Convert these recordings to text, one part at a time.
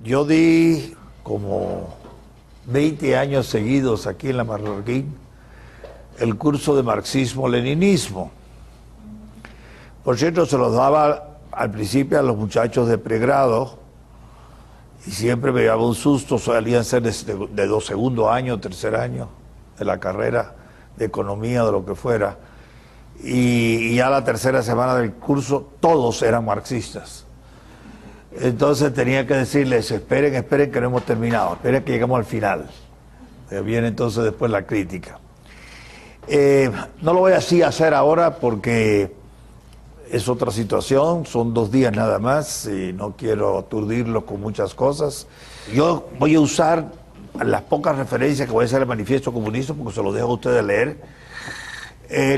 Yo di como 20 años seguidos aquí en la Marroquín el curso de marxismo-leninismo. Por cierto, se los daba al principio a los muchachos de pregrado y siempre me daba un susto, solían ser de segundo año, tercer año de la carrera de economía, de lo que fuera. Y ya la tercera semana del curso todos eran marxistas. Entonces tenía que decirles, esperen, esperen que no hemos terminado, esperen que llegamos al final. Viene entonces después la crítica. No lo voy así a hacer ahora porque es otra situación, son 2 días nada más y no quiero aturdirlos con muchas cosas. Yo voy a usar las pocas referencias que voy a hacer al Manifiesto Comunista porque se lo dejo a ustedes leer.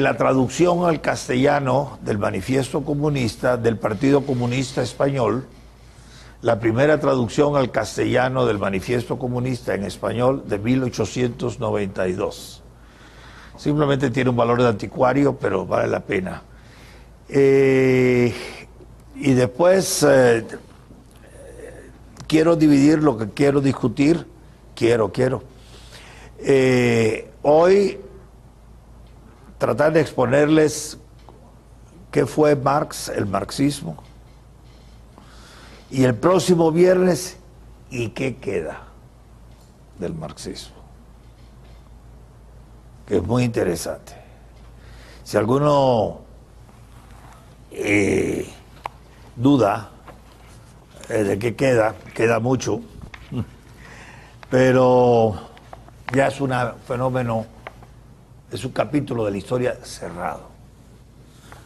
La traducción al castellano del Manifiesto Comunista del Partido Comunista Español, la primera traducción al castellano del Manifiesto Comunista en español de 1892. Simplemente tiene un valor de anticuario, pero vale la pena. Y después quiero dividir lo que quiero discutir. Hoy tratar de exponerles qué fue Marx, el marxismo, y el próximo viernes, ¿y qué queda del marxismo? Que es muy interesante. Si alguno duda de qué queda mucho, pero ya es un fenómeno, es un capítulo de la historia cerrado.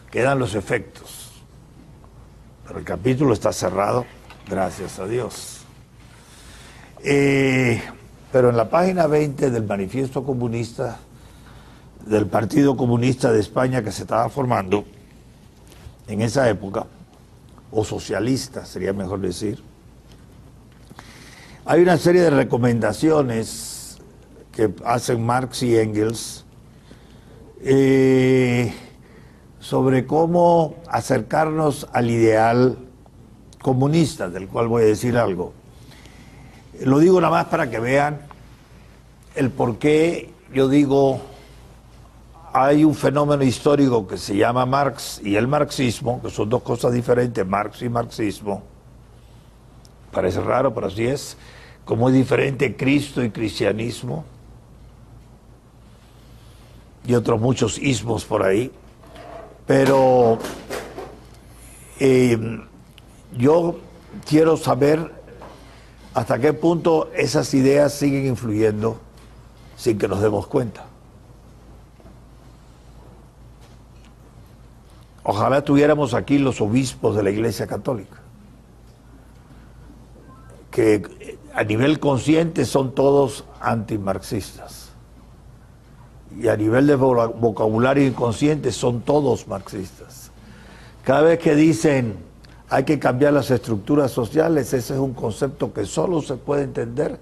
Quedan los efectos, pero el capítulo está cerrado, gracias a Dios. Pero en la página 20 del Manifiesto Comunista, del Partido Comunista de España que se estaba formando en esa época, o socialista sería mejor decir, hay una serie de recomendaciones que hacen Marx y Engels sobre cómo acercarnos al ideal comunista, del cual voy a decir algo. Lo digo nada más para que vean el por qué yo digo hay un fenómeno histórico que se llama Marx y el marxismo, que son dos cosas diferentes, Marx y marxismo. Parece raro, pero así es. Como es diferente Cristo y cristianismo. Y otros muchos ismos por ahí. Pero yo quiero saber hasta qué punto esas ideas siguen influyendo sin que nos demos cuenta. Ojalá tuviéramos aquí los obispos de la Iglesia Católica, que a nivel consciente son todos antimarxistas y a nivel de vocabulario inconsciente son todos marxistas. Cada vez que dicen hay que cambiar las estructuras sociales, ese es un concepto que solo se puede entender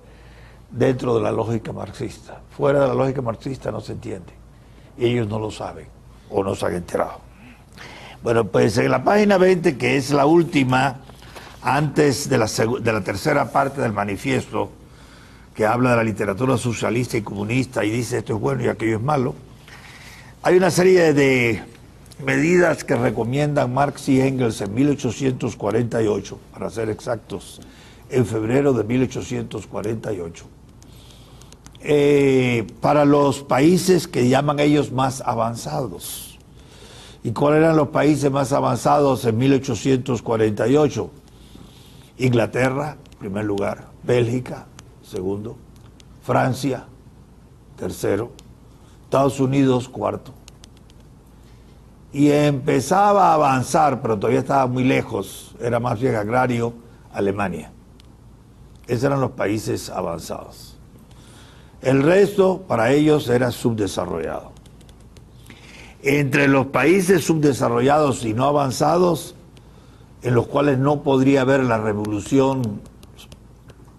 dentro de la lógica marxista. Fuera de la lógica marxista no se entiende y ellos no lo saben o no se han enterado. Bueno, pues en la página 20, que es la última, antes de la tercera parte del manifiesto, que habla de la literatura socialista y comunista y dice esto es bueno y aquello es malo, hay una serie de medidas que recomiendan Marx y Engels en 1848, para ser exactos, en febrero de 1848, para los países que llaman ellos más avanzados. ¿Y cuáles eran los países más avanzados en 1848? Inglaterra, en primer lugar, Bélgica, segundo, Francia, tercero, Estados Unidos, cuarto. Y empezaba a avanzar, pero todavía estaba muy lejos, era más bien agrario, Alemania. Esos eran los países avanzados. El resto, para ellos, era subdesarrollado. Entre los países subdesarrollados y no avanzados, en los cuales no podría haber la revolución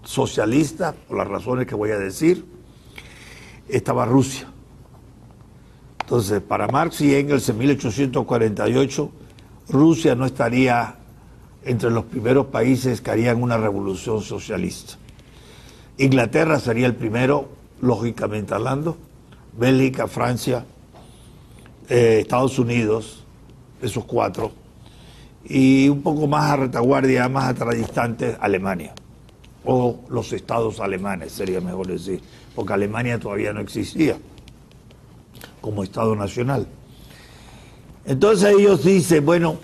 socialista, por las razones que voy a decir, estaba Rusia. Entonces, para Marx y Engels en 1848, Rusia no estaría entre los primeros países que harían una revolución socialista. Inglaterra sería el primero, lógicamente hablando, Bélgica, Francia, Estados Unidos, esos cuatro, y un poco más a retaguardia, más atrás distante, Alemania, o los estados alemanes, sería mejor decir, porque Alemania todavía no existía como Estado nacional. Entonces ellos dicen, bueno,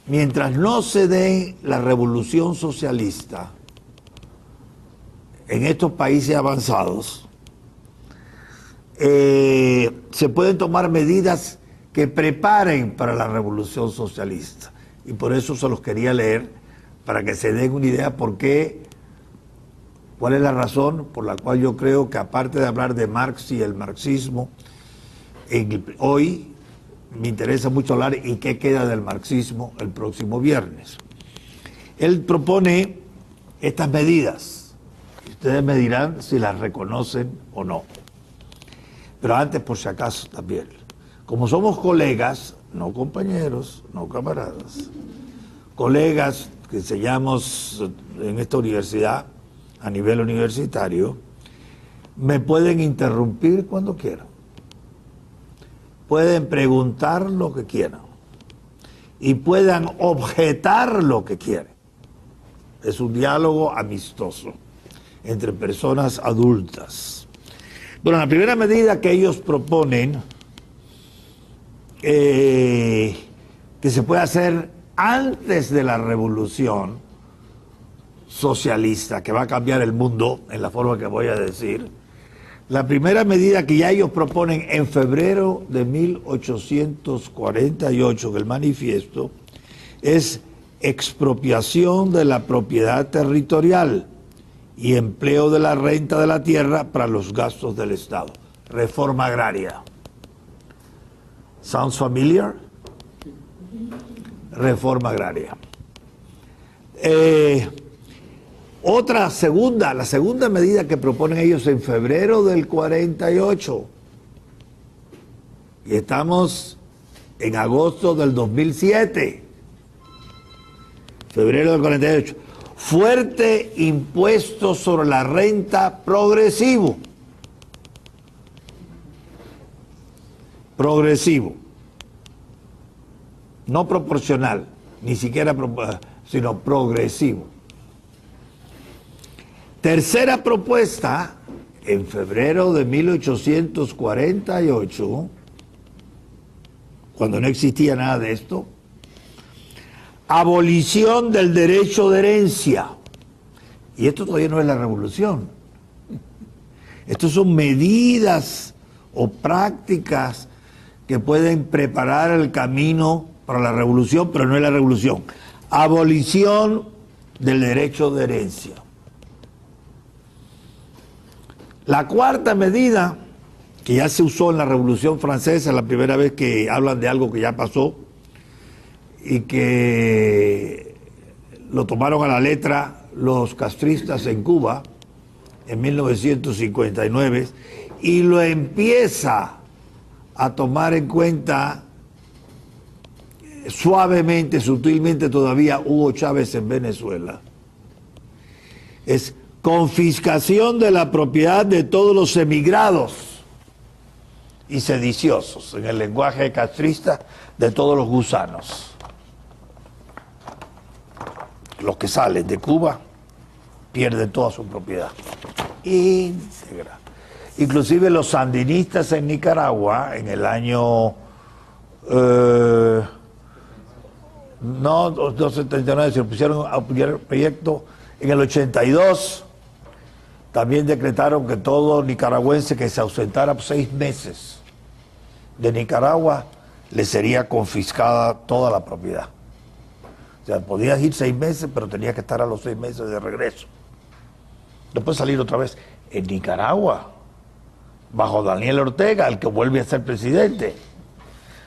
mientras no se dé la revolución socialista en estos países avanzados, se pueden tomar medidas que preparen para la revolución socialista. Y por eso se los quería leer, para que se den una idea por qué, cuál es la razón por la cual yo creo que, aparte de hablar de Marx y el marxismo, hoy me interesa mucho hablar y qué queda del marxismo el próximo viernes. Él propone estas medidas. Ustedes me dirán si las reconocen o no. Pero antes, por si acaso, también. Como somos colegas, no compañeros, no camaradas, colegas que enseñamos en esta universidad, a nivel universitario, me pueden interrumpir cuando quieran. Pueden preguntar lo que quieran. Y puedan objetar lo que quieren. Es un diálogo amistoso entre personas adultas. Bueno, la primera medida que ellos proponen, que se puede hacer antes de la revolución socialista, que va a cambiar el mundo en la forma que voy a decir, la primera medida que ya ellos proponen en febrero de 1848, que el manifiesto, es expropiación de la propiedad territorial y empleo de la renta de la tierra para los gastos del Estado. Reforma agraria. ¿Sounds familiar? Reforma agraria. La segunda medida que proponen ellos en febrero del 48, y estamos en agosto del 2007, febrero del 48, fuerte impuesto sobre la renta progresivo. Progresivo. No proporcional, ni siquiera, sino progresivo. Tercera propuesta, en febrero de 1848, cuando no existía nada de esto, abolición del derecho de herencia. Y esto todavía no es la revolución. Estos son medidas o prácticas que pueden preparar el camino para la revolución, pero no es la revolución. Abolición del derecho de herencia. La cuarta medida, que ya se usó en la Revolución Francesa, la primera vez que hablan de algo que ya pasó y que lo tomaron a la letra los castristas en Cuba en 1959, y lo empieza a tomar en cuenta suavemente, sutilmente todavía, Hugo Chávez en Venezuela. Es confiscación de la propiedad de todos los emigrados y sediciosos, en el lenguaje castrista, de todos los gusanos. Los que salen de Cuba pierden toda su propiedad íntegra. Inclusive los sandinistas en Nicaragua, en el año no 79, se pusieron a apoyar el proyecto en el 82. También decretaron que todo nicaragüense que se ausentara 6 meses de Nicaragua le sería confiscada toda la propiedad. O sea, podías ir 6 meses, pero tenías que estar a los 6 meses de regreso. No puedes salir otra vez en Nicaragua, bajo Daniel Ortega, el que vuelve a ser presidente.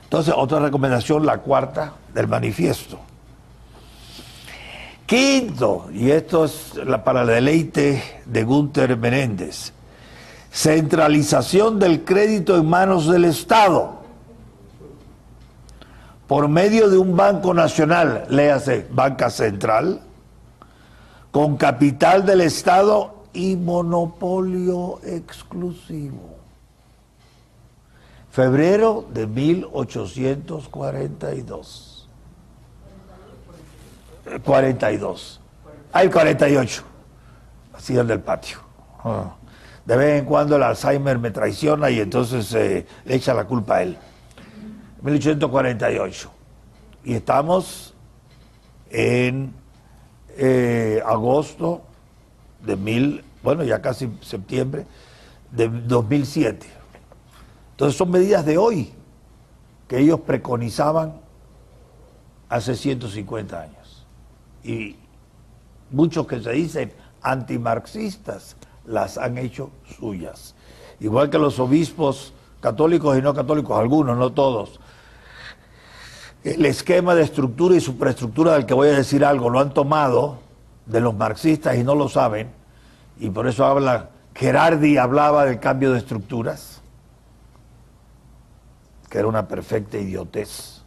Entonces, otra recomendación, la cuarta del manifiesto. Quinto, y esto es para el deleite de Gunther Menéndez, centralización del crédito en manos del Estado por medio de un banco nacional, léase banca central, con capital del Estado y monopolio exclusivo. Febrero de 1842. 42. Ah, el 48. Así el del patio. De vez en cuando el Alzheimer me traiciona y entonces le echa la culpa a él. 1848. Y estamos en agosto de ya casi septiembre de 2007. Entonces son medidas de hoy que ellos preconizaban hace 150 años. Y muchos que se dicen antimarxistas las han hecho suyas. Igual que los obispos católicos y no católicos, algunos, no todos. El esquema de estructura y superestructura del que voy a decir algo lo han tomado de los marxistas y no lo saben, y por eso Gerardi hablaba del cambio de estructuras, que era una perfecta idiotez,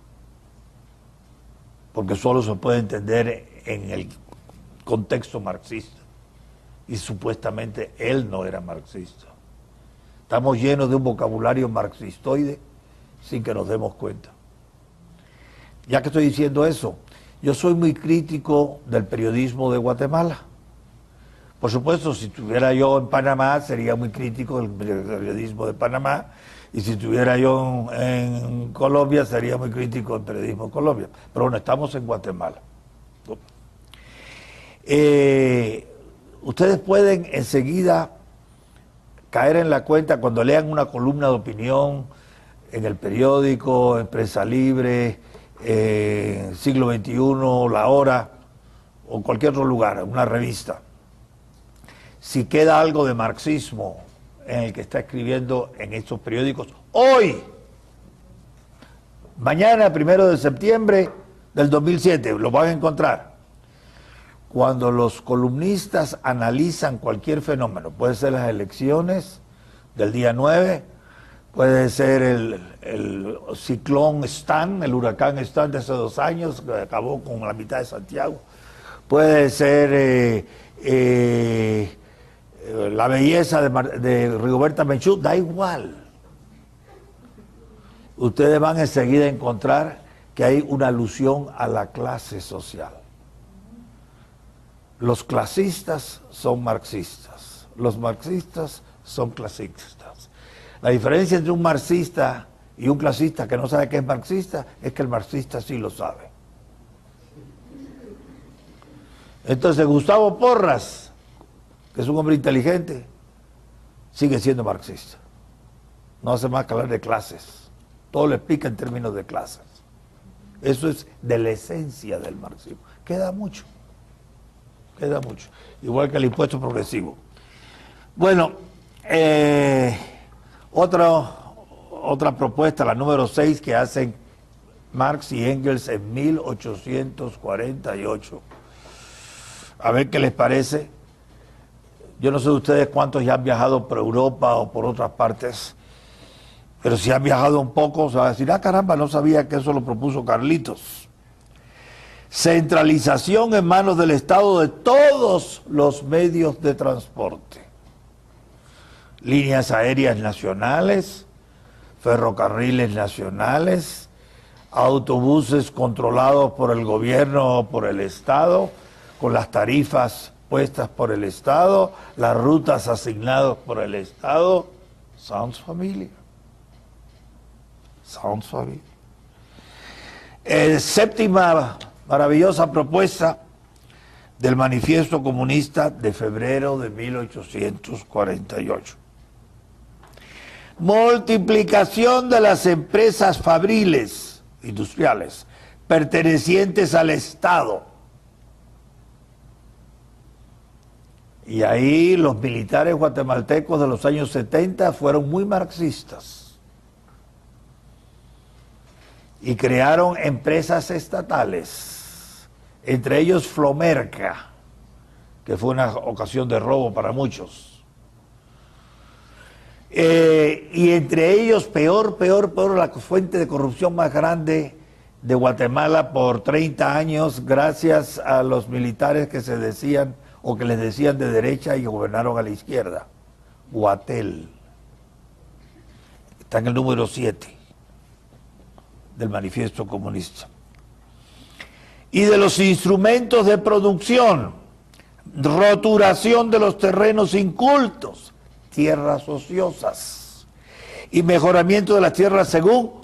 porque solo se puede entender en el contexto marxista, y supuestamente él no era marxista. Estamos llenos de un vocabulario marxistoide sin que nos demos cuenta. Ya que estoy diciendo eso, yo soy muy crítico del periodismo de Guatemala. Por supuesto, si estuviera yo en Panamá, sería muy crítico del periodismo de Panamá, y si estuviera yo en Colombia, sería muy crítico del periodismo de Colombia. Pero bueno, estamos en Guatemala. Ustedes pueden enseguida caer en la cuenta cuando lean una columna de opinión en el periódico, en Prensa Libre, Siglo XXI, La Hora o cualquier otro lugar, una revista. Si queda algo de marxismo en el que está escribiendo en estos periódicos, hoy, mañana, 1 de septiembre del 2007, lo van a encontrar. Cuando los columnistas analizan cualquier fenómeno, puede ser las elecciones del día 9, puede ser el ciclón Stan, el huracán Stan de hace 2 años, que acabó con la mitad de Santiago, puede ser la belleza de Rigoberta Menchú, da igual. Ustedes van enseguida a encontrar que hay una alusión a la clase social. Los clasistas son marxistas, los marxistas son clasistas. La diferencia entre un marxista y un clasista que no sabe qué es marxista es que el marxista sí lo sabe. Entonces Gustavo Porras, que es un hombre inteligente, sigue siendo marxista. No hace más que hablar de clases. Todo le explica en términos de clases. Eso es de la esencia del marxismo. Queda mucho. Queda mucho. Igual que el impuesto progresivo. Bueno, otra propuesta, la número 6, que hacen Marx y Engels en 1848. A ver qué les parece. Yo no sé de ustedes cuántos ya han viajado por Europa o por otras partes, pero si han viajado un poco, se va a decir, caramba, no sabía que eso lo propuso Carlitos. Centralización en manos del Estado de todos los medios de transporte. Líneas aéreas nacionales, ferrocarriles nacionales, autobuses controlados por el gobierno o por el Estado, con las tarifas puestas por el Estado, las rutas asignadas por el Estado. Sounds familiar. Sounds familiar. Séptima maravillosa propuesta del Manifiesto Comunista de febrero de 1848. Multiplicación de las empresas fabriles, industriales, pertenecientes al Estado. Y ahí los militares guatemaltecos de los años 70 fueron muy marxistas. Y crearon empresas estatales, entre ellos Flomerca, que fue una ocasión de robo para muchos. Y entre ellos, peor, la fuente de corrupción más grande de Guatemala por 30 años gracias a los militares que se decían o que les decían de derecha y gobernaron a la izquierda. Guatel. Está en el número 7 del Manifiesto Comunista. Y de los instrumentos de producción, roturación de los terrenos incultos, tierras ociosas, y mejoramiento de las tierras según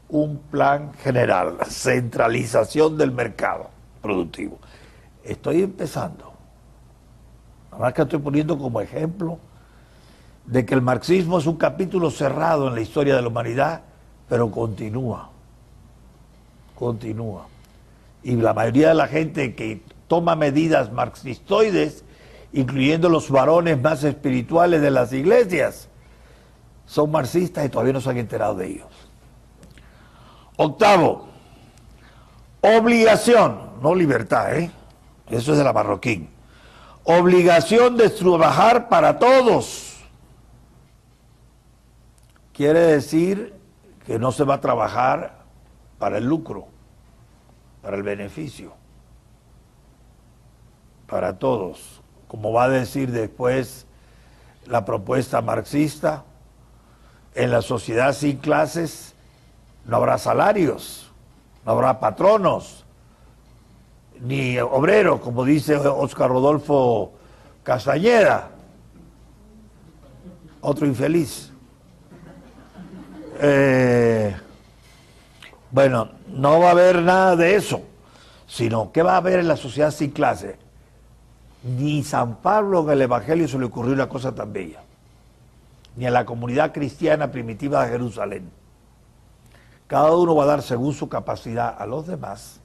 un plan general, centralización del mercado productivo. Estoy empezando. Nada más que estoy poniendo como ejemplo de que el marxismo es un capítulo cerrado en la historia de la humanidad, pero continúa. Continúa. Y la mayoría de la gente que toma medidas marxistoides, incluyendo los varones más espirituales de las iglesias, son marxistas y todavía no se han enterado de ellos. Octavo, obligación, no libertad, eso es de la Marroquín. Obligación de trabajar para todos. Quiere decir que no se va a trabajar para el lucro, para el beneficio, para todos. Como va a decir después la propuesta marxista, en la sociedad sin clases no habrá salarios, no habrá patronos, ni obreros, como dice Óscar Rodolfo Castañeda, otro infeliz. Bueno, no va a haber nada de eso, sino ¿qué va a haber en la sociedad sin clase? Ni San Pablo en el Evangelio se le ocurrió una cosa tan bella, ni a la comunidad cristiana primitiva de Jerusalén. Cada uno va a dar según su capacidad a los demás.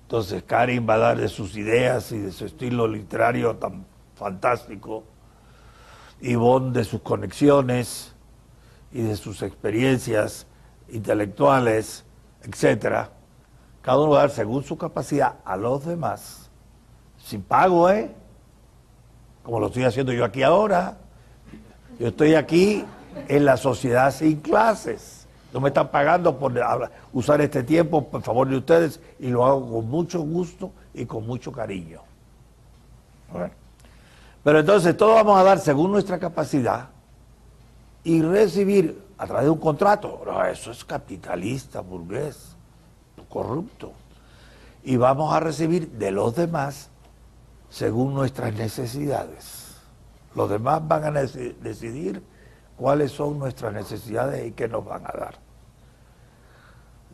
Entonces Karin va a dar de sus ideas y de su estilo literario tan fantástico, Ivonne de sus conexiones y de sus experiencias intelectuales, etcétera. Cada uno va a dar según su capacidad a los demás, sin pago, como lo estoy haciendo yo aquí ahora. Yo estoy aquí en la sociedad sin clases. No me están pagando por usar este tiempo por favor de ustedes, y lo hago con mucho gusto y con mucho cariño. Bueno. Pero entonces todos vamos a dar según nuestra capacidad y recibir a través de un contrato. No, eso es capitalista, burgués, corrupto. Y vamos a recibir de los demás según nuestras necesidades. Los demás van a decidir cuáles son nuestras necesidades y qué nos van a dar.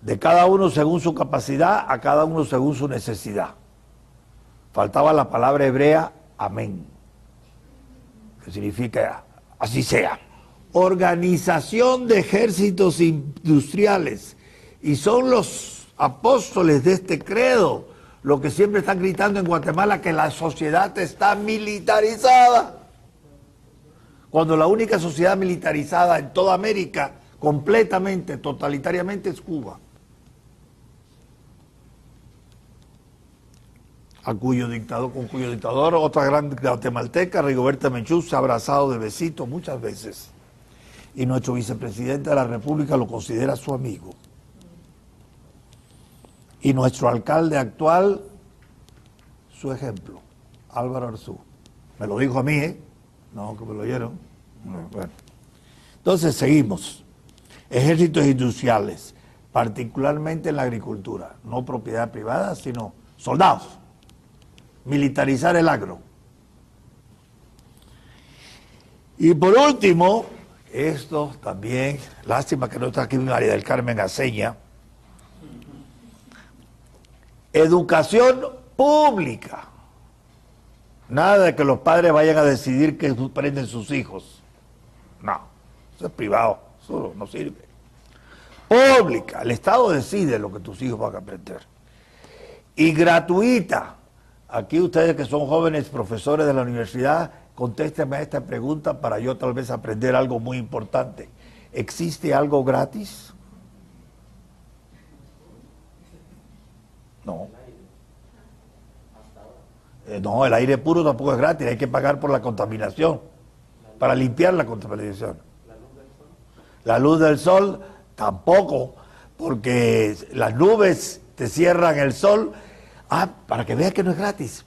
De cada uno según su capacidad, a cada uno según su necesidad. Faltaba la palabra hebrea, amén, que significa así sea. Organización de ejércitos industriales. Y son los apóstoles de este credo los que siempre están gritando en Guatemala que la sociedad está militarizada. Cuando la única sociedad militarizada en toda América, completamente, totalitariamente, es Cuba. Con cuyo dictador, otra gran guatemalteca, Rigoberta Menchú, se ha abrazado de besito muchas veces. Y nuestro vicepresidente de la República lo considera su amigo. Y nuestro alcalde actual, su ejemplo, Álvaro Arzú. Me lo dijo a mí, No, que me lo oyeron. Bueno. Entonces seguimos. Ejércitos industriales, particularmente en la agricultura, no propiedad privada, sino soldados. Militarizar el agro. Y por último, esto también, lástima que no está aquí María del Carmen Aceña, educación pública. Nada de que los padres vayan a decidir qué aprenden sus hijos. No, eso es privado, eso no sirve. Pública, el Estado decide lo que tus hijos van a aprender. Y gratuita. Aquí ustedes que son jóvenes profesores de la universidad, contéstenme a esta pregunta para yo tal vez aprender algo muy importante. ¿Existe algo gratis? No. No, el aire puro tampoco es gratis, hay que pagar por la contaminación, para limpiar la contaminación. ¿La luz del sol? Tampoco, porque las nubes te cierran el sol. Ah, para que veas que no es gratis.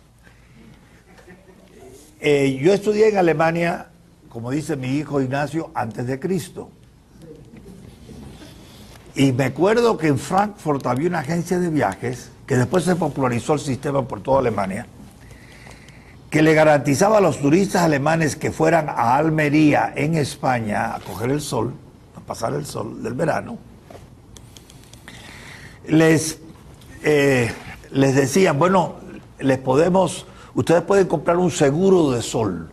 Yo estudié en Alemania, como dice mi hijo Ignacio, antes de Cristo. Y me acuerdo que en Frankfurt había una agencia de viajes, que después se popularizó el sistema por toda Alemania, que le garantizaba a los turistas alemanes que fueran a Almería, en España, a coger el sol, a pasar el sol del verano, les decían, bueno, ustedes pueden comprar un seguro de sol.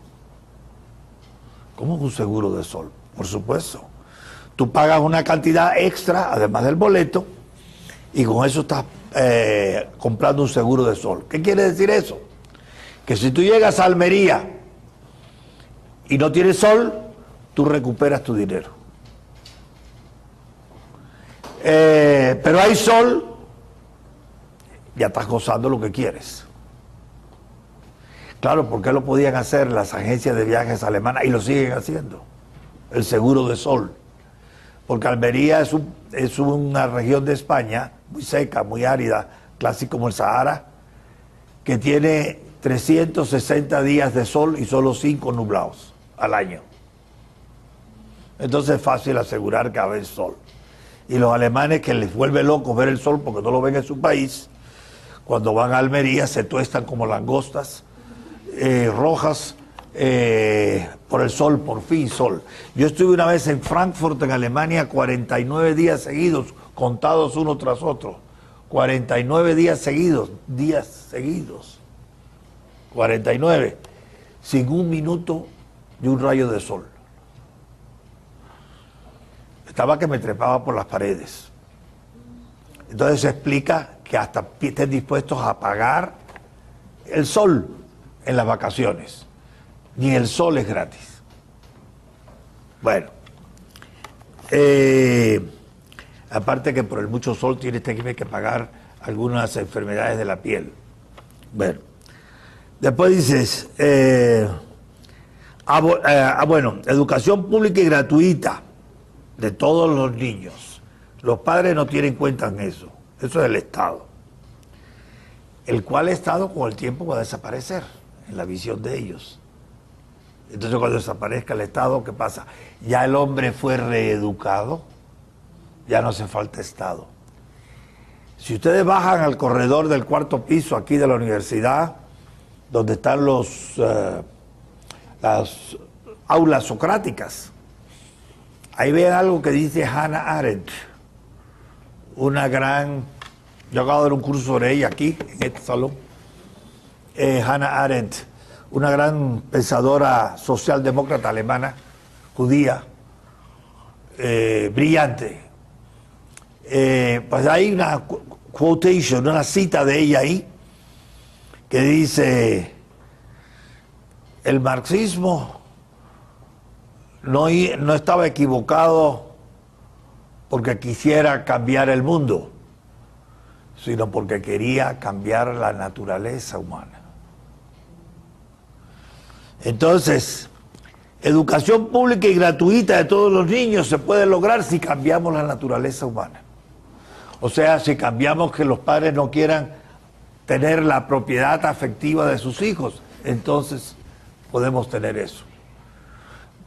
¿Cómo un seguro de sol? Por supuesto. Tú pagas una cantidad extra, además del boleto, y con eso estás comprando un seguro de sol. ¿Qué quiere decir eso? Que si tú llegas a Almería y no tienes sol, tú recuperas tu dinero. Pero hay sol, ya estás gozando lo que quieres. Claro, ¿por qué lo podían hacer las agencias de viajes alemanas y lo siguen haciendo? El seguro de sol. Porque Almería es una región de España muy seca, muy árida, casi como el Sahara, que tiene 360 días de sol y solo 5 nublados al año. Entonces es fácil asegurar que va a haber sol. Y los alemanes, que les vuelve locos ver el sol porque no lo ven en su país, cuando van a Almería se tuestan como langostas rojas por el sol, por fin sol. Yo estuve una vez en Frankfurt, en Alemania, 49 días seguidos, contados uno tras otro. 49 días seguidos, 49, sin un minuto de un rayo de sol. Estaba que me trepaba por las paredes. Entonces se explica que hasta estén dispuestos a pagar el sol en las vacaciones. Ni el sol es gratis. Bueno, aparte que por el mucho sol tienes que pagar algunas enfermedades de la piel. Bueno, después dices, bueno, educación pública y gratuita de todos los niños. Los padres no tienen cuenta en eso. Eso es el Estado. El cual Estado con el tiempo va a desaparecer en la visión de ellos. Entonces cuando desaparezca el Estado, ¿qué pasa? Ya el hombre fue reeducado, ya no hace falta Estado. Si ustedes bajan al corredor del 4º piso aquí de la universidad, donde están las aulas socráticas, ahí ven algo que dice Hannah Arendt, una gran, yo acabo de dar un curso sobre ella aquí, en este salón, Hannah Arendt, una gran pensadora socialdemócrata alemana, judía, brillante. Pues hay una quotation, una cita de ella ahí, que dice, el marxismo no estaba equivocado porque quisiera cambiar el mundo, sino porque quería cambiar la naturaleza humana. Entonces, educación pública y gratuita de todos los niños se puede lograr si cambiamos la naturaleza humana. O sea, si cambiamos que los padres no quieran tener la propiedad afectiva de sus hijos, entonces podemos tener eso.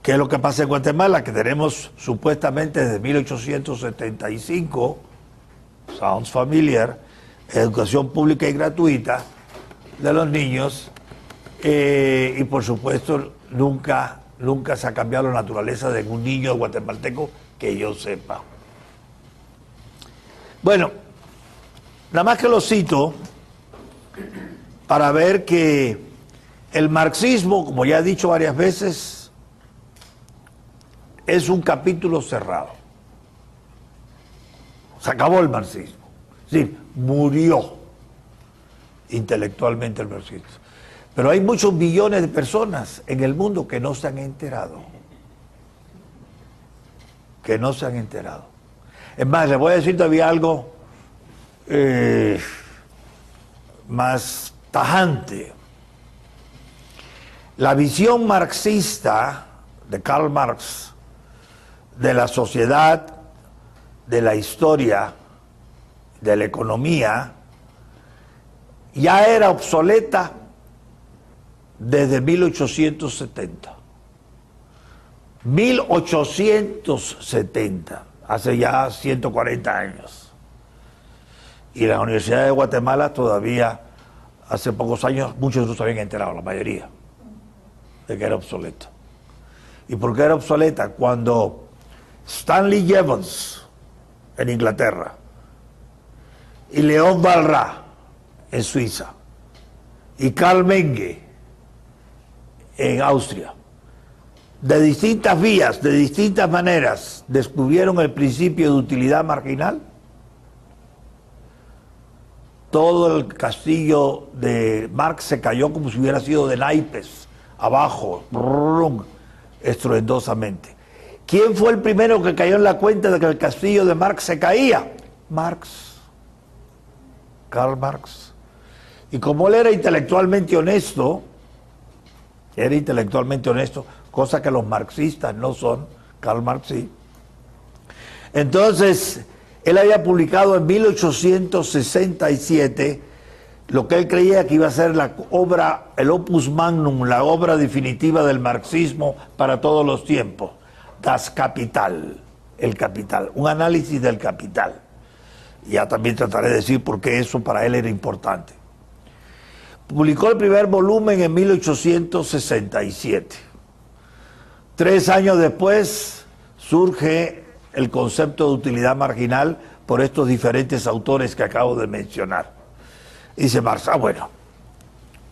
¿Qué es lo que pasa en Guatemala? Que tenemos supuestamente desde 1875, sounds familiar, educación pública y gratuita de los niños, y por supuesto nunca se ha cambiado la naturaleza de un niño guatemalteco que yo sepa. Bueno, nada más que lo cito para ver que el marxismo, como ya he dicho varias veces, es un capítulo cerrado. Se acabó el marxismo. Es decir, murió intelectualmente el marxismo. Pero hay muchos millones de personas en el mundo que no se han enterado. Que no se han enterado. Es más, les voy a decir todavía algo más tajante. La visión marxista de Karl Marx de la sociedad, de la historia, de la economía ya era obsoleta desde 1870. 1870, hace ya 140 años. Y la Universidad de Guatemala todavía, hace pocos años, muchos no se habían enterado, la mayoría, de que era obsoleta. ¿Y por qué era obsoleta? Cuando Stanley Jevons, en Inglaterra, y León Barrá, en Suiza, y Carl Menge, en Austria, de distintas vías, de distintas maneras, descubrieron el principio de utilidad marginal, todo el castillo de Marx se cayó como si hubiera sido de naipes, abajo, estruendosamente. ¿Quién fue el primero que cayó en la cuenta de que el castillo de Marx se caía? Marx, Karl Marx. Y como él era intelectualmente honesto, cosa que los marxistas no son, Karl Marx sí. Entonces, él había publicado en 1867 lo que él creía que iba a ser la obra, el opus magnum, la obra definitiva del marxismo para todos los tiempos, Das Kapital, el capital, un análisis del capital. Ya también trataré de decir por qué eso para él era importante. Publicó el primer volumen en 1867. 3 años después surge el concepto de utilidad marginal por estos diferentes autores que acabo de mencionar. Dice Marx, bueno,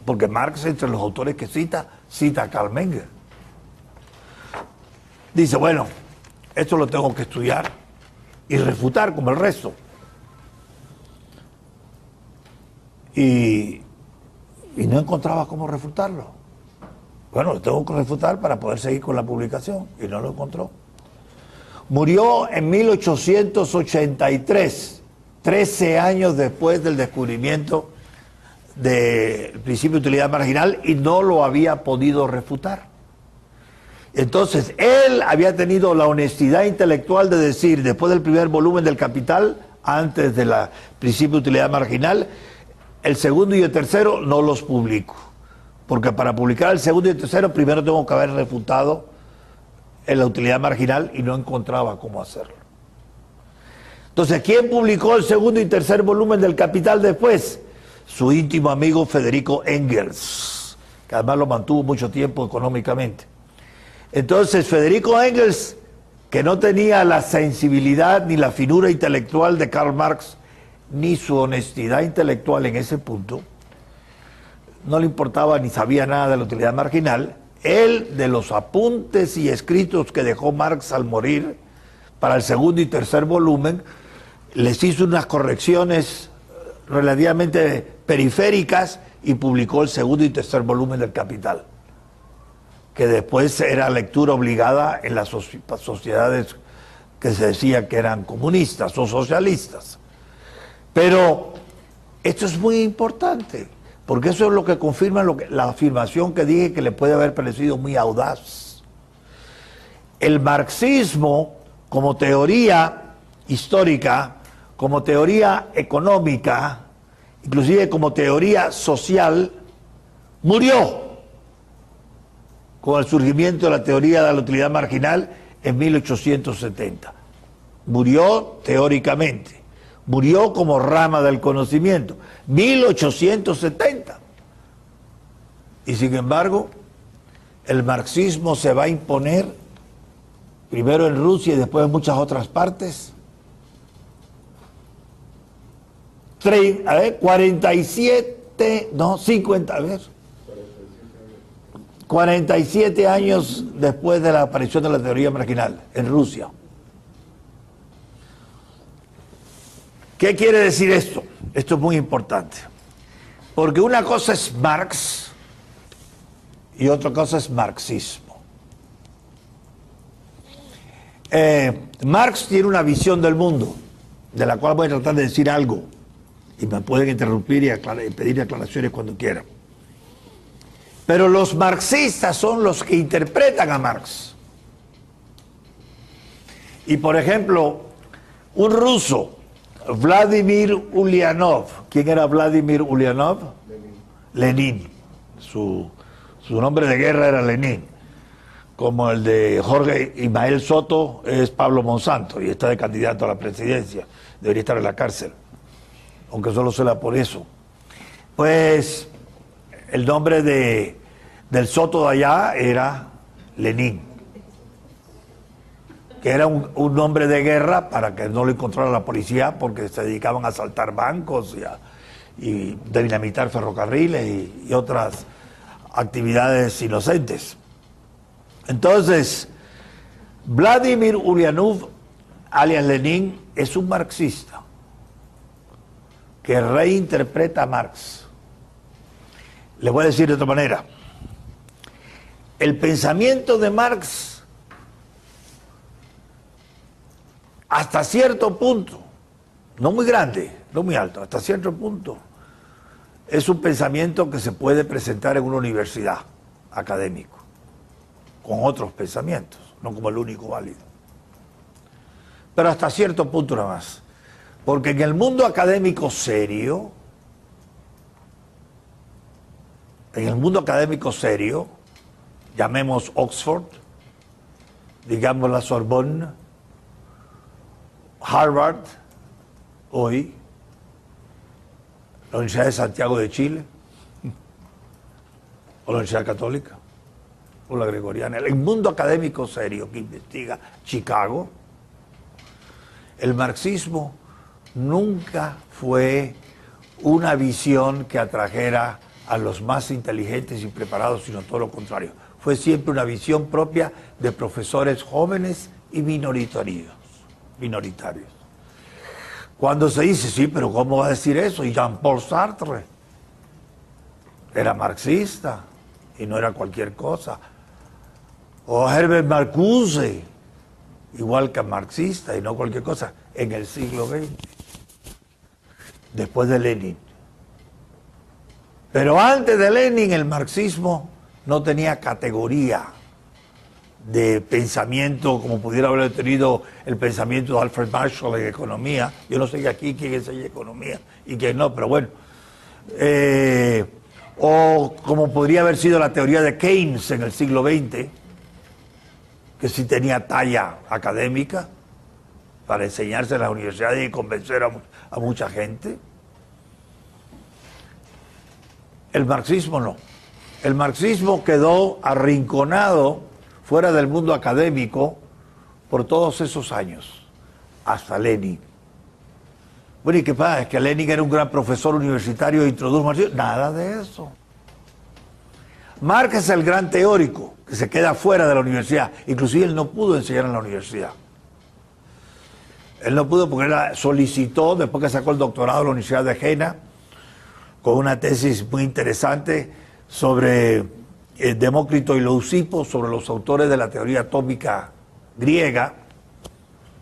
porque Marx entre los autores que cita a Karl Menger. Dice, bueno, esto lo tengo que estudiar y refutar como el resto. Y no encontraba cómo refutarlo. Bueno, lo tengo que refutar para poder seguir con la publicación, y no lo encontró. Murió en 1883, 13 años después del descubrimiento del principio de utilidad marginal, y no lo había podido refutar. Entonces, él había tenido la honestidad intelectual de decir, después del primer volumen del Capital, antes del principio de utilidad marginal, el segundo y el tercero no los publico, porque para publicar el segundo y el tercero primero tengo que haber refutado en la utilidad marginal y no encontraba cómo hacerlo. Entonces, ¿quién publicó el segundo y tercer volumen del Capital después? Su íntimo amigo Federico Engels, que además lo mantuvo mucho tiempo económicamente. Entonces, Federico Engels, que no tenía la sensibilidad ni la finura intelectual de Karl Marx, ni su honestidad intelectual en ese punto, no le importaba ni sabía nada de la utilidad marginal. Él, de los apuntes y escritos que dejó Marx al morir para el segundo y tercer volumen, les hizo unas correcciones relativamente periféricas y publicó el segundo y tercer volumen del Capital, que después era lectura obligada en las sociedades que se decía que eran comunistas o socialistas. Pero esto es muy importante, porque eso es lo que confirma la afirmación que dije que le puede haber parecido muy audaz. El marxismo, como teoría histórica, como teoría económica, inclusive como teoría social, murió con el surgimiento de la teoría de la utilidad marginal en 1870. Murió teóricamente. Murió como rama del conocimiento, 1870. Y sin embargo, el marxismo se va a imponer primero en Rusia y después en muchas otras partes. 47 años después de la aparición de la teoría marginal en Rusia. ¿Qué quiere decir esto? Esto es muy importante. Porque una cosa es Marx y otra cosa es marxismo. Marx tiene una visión del mundo, de la cual voy a tratar de decir algo. Y me pueden interrumpir y pedir aclaraciones cuando quieran. Pero los marxistas son los que interpretan a Marx. Y por ejemplo, un ruso Vladimir Ulyanov. ¿Quién era Vladimir Ulyanov? Lenin. Su nombre de guerra era Lenin. Como el de Jorge Ismael Soto es Pablo Monsanto y está de candidato a la presidencia. Debería estar en la cárcel, aunque solo sea por eso. Pues el nombre del Soto de allá era Lenin, que era un nombre de guerra para que no lo encontrara la policía, porque se dedicaban a asaltar bancos y dinamitar ferrocarriles y otras actividades inocentes. Entonces, Vladimir Ulyanov, alias Lenin, es un marxista que reinterpreta a Marx. Le voy a decir de otra manera. El pensamiento de Marx, hasta cierto punto, no muy grande, no muy alto, hasta cierto punto, es un pensamiento que se puede presentar en una universidad académico, con otros pensamientos, no como el único válido. Pero hasta cierto punto nada más. Porque en el mundo académico serio, llamemos Oxford, digamos la Sorbonne, Harvard, hoy, la Universidad de Santiago de Chile, o la Universidad Católica, o la Gregoriana. El mundo académico serio que investiga Chicago, el marxismo nunca fue una visión que atrajera a los más inteligentes y preparados, sino todo lo contrario. Fue siempre una visión propia de profesores jóvenes y minoritarios. Cuando se dice, sí, pero ¿cómo va a decir eso? Y Jean-Paul Sartre era marxista y no era cualquier cosa. O Herbert Marcuse, igual que marxista y no cualquier cosa, en el siglo XX, después de Lenin. Pero antes de Lenin el marxismo no tenía categoría de pensamiento como pudiera haber tenido el pensamiento de Alfred Marshall en economía. Yo no sé aquí quién enseña economía y quién no, pero bueno. O como podría haber sido la teoría de Keynes en el siglo XX, que sí tenía talla académica para enseñarse en las universidades y convencer a mucha gente. El marxismo no. El marxismo quedó arrinconado fuera del mundo académico por todos esos años, hasta Lenin. Bueno, ¿y qué pasa? ¿Es que Lenin era un gran profesor universitario e introdujo marxismo? Nada de eso. Marx es el gran teórico que se queda fuera de la universidad. Inclusive él no pudo enseñar en la universidad. Él no pudo porque él solicitó, después que sacó el doctorado de la Universidad de Jena, con una tesis muy interesante sobre Demócrito y Leucipo, sobre los autores de la teoría atómica griega,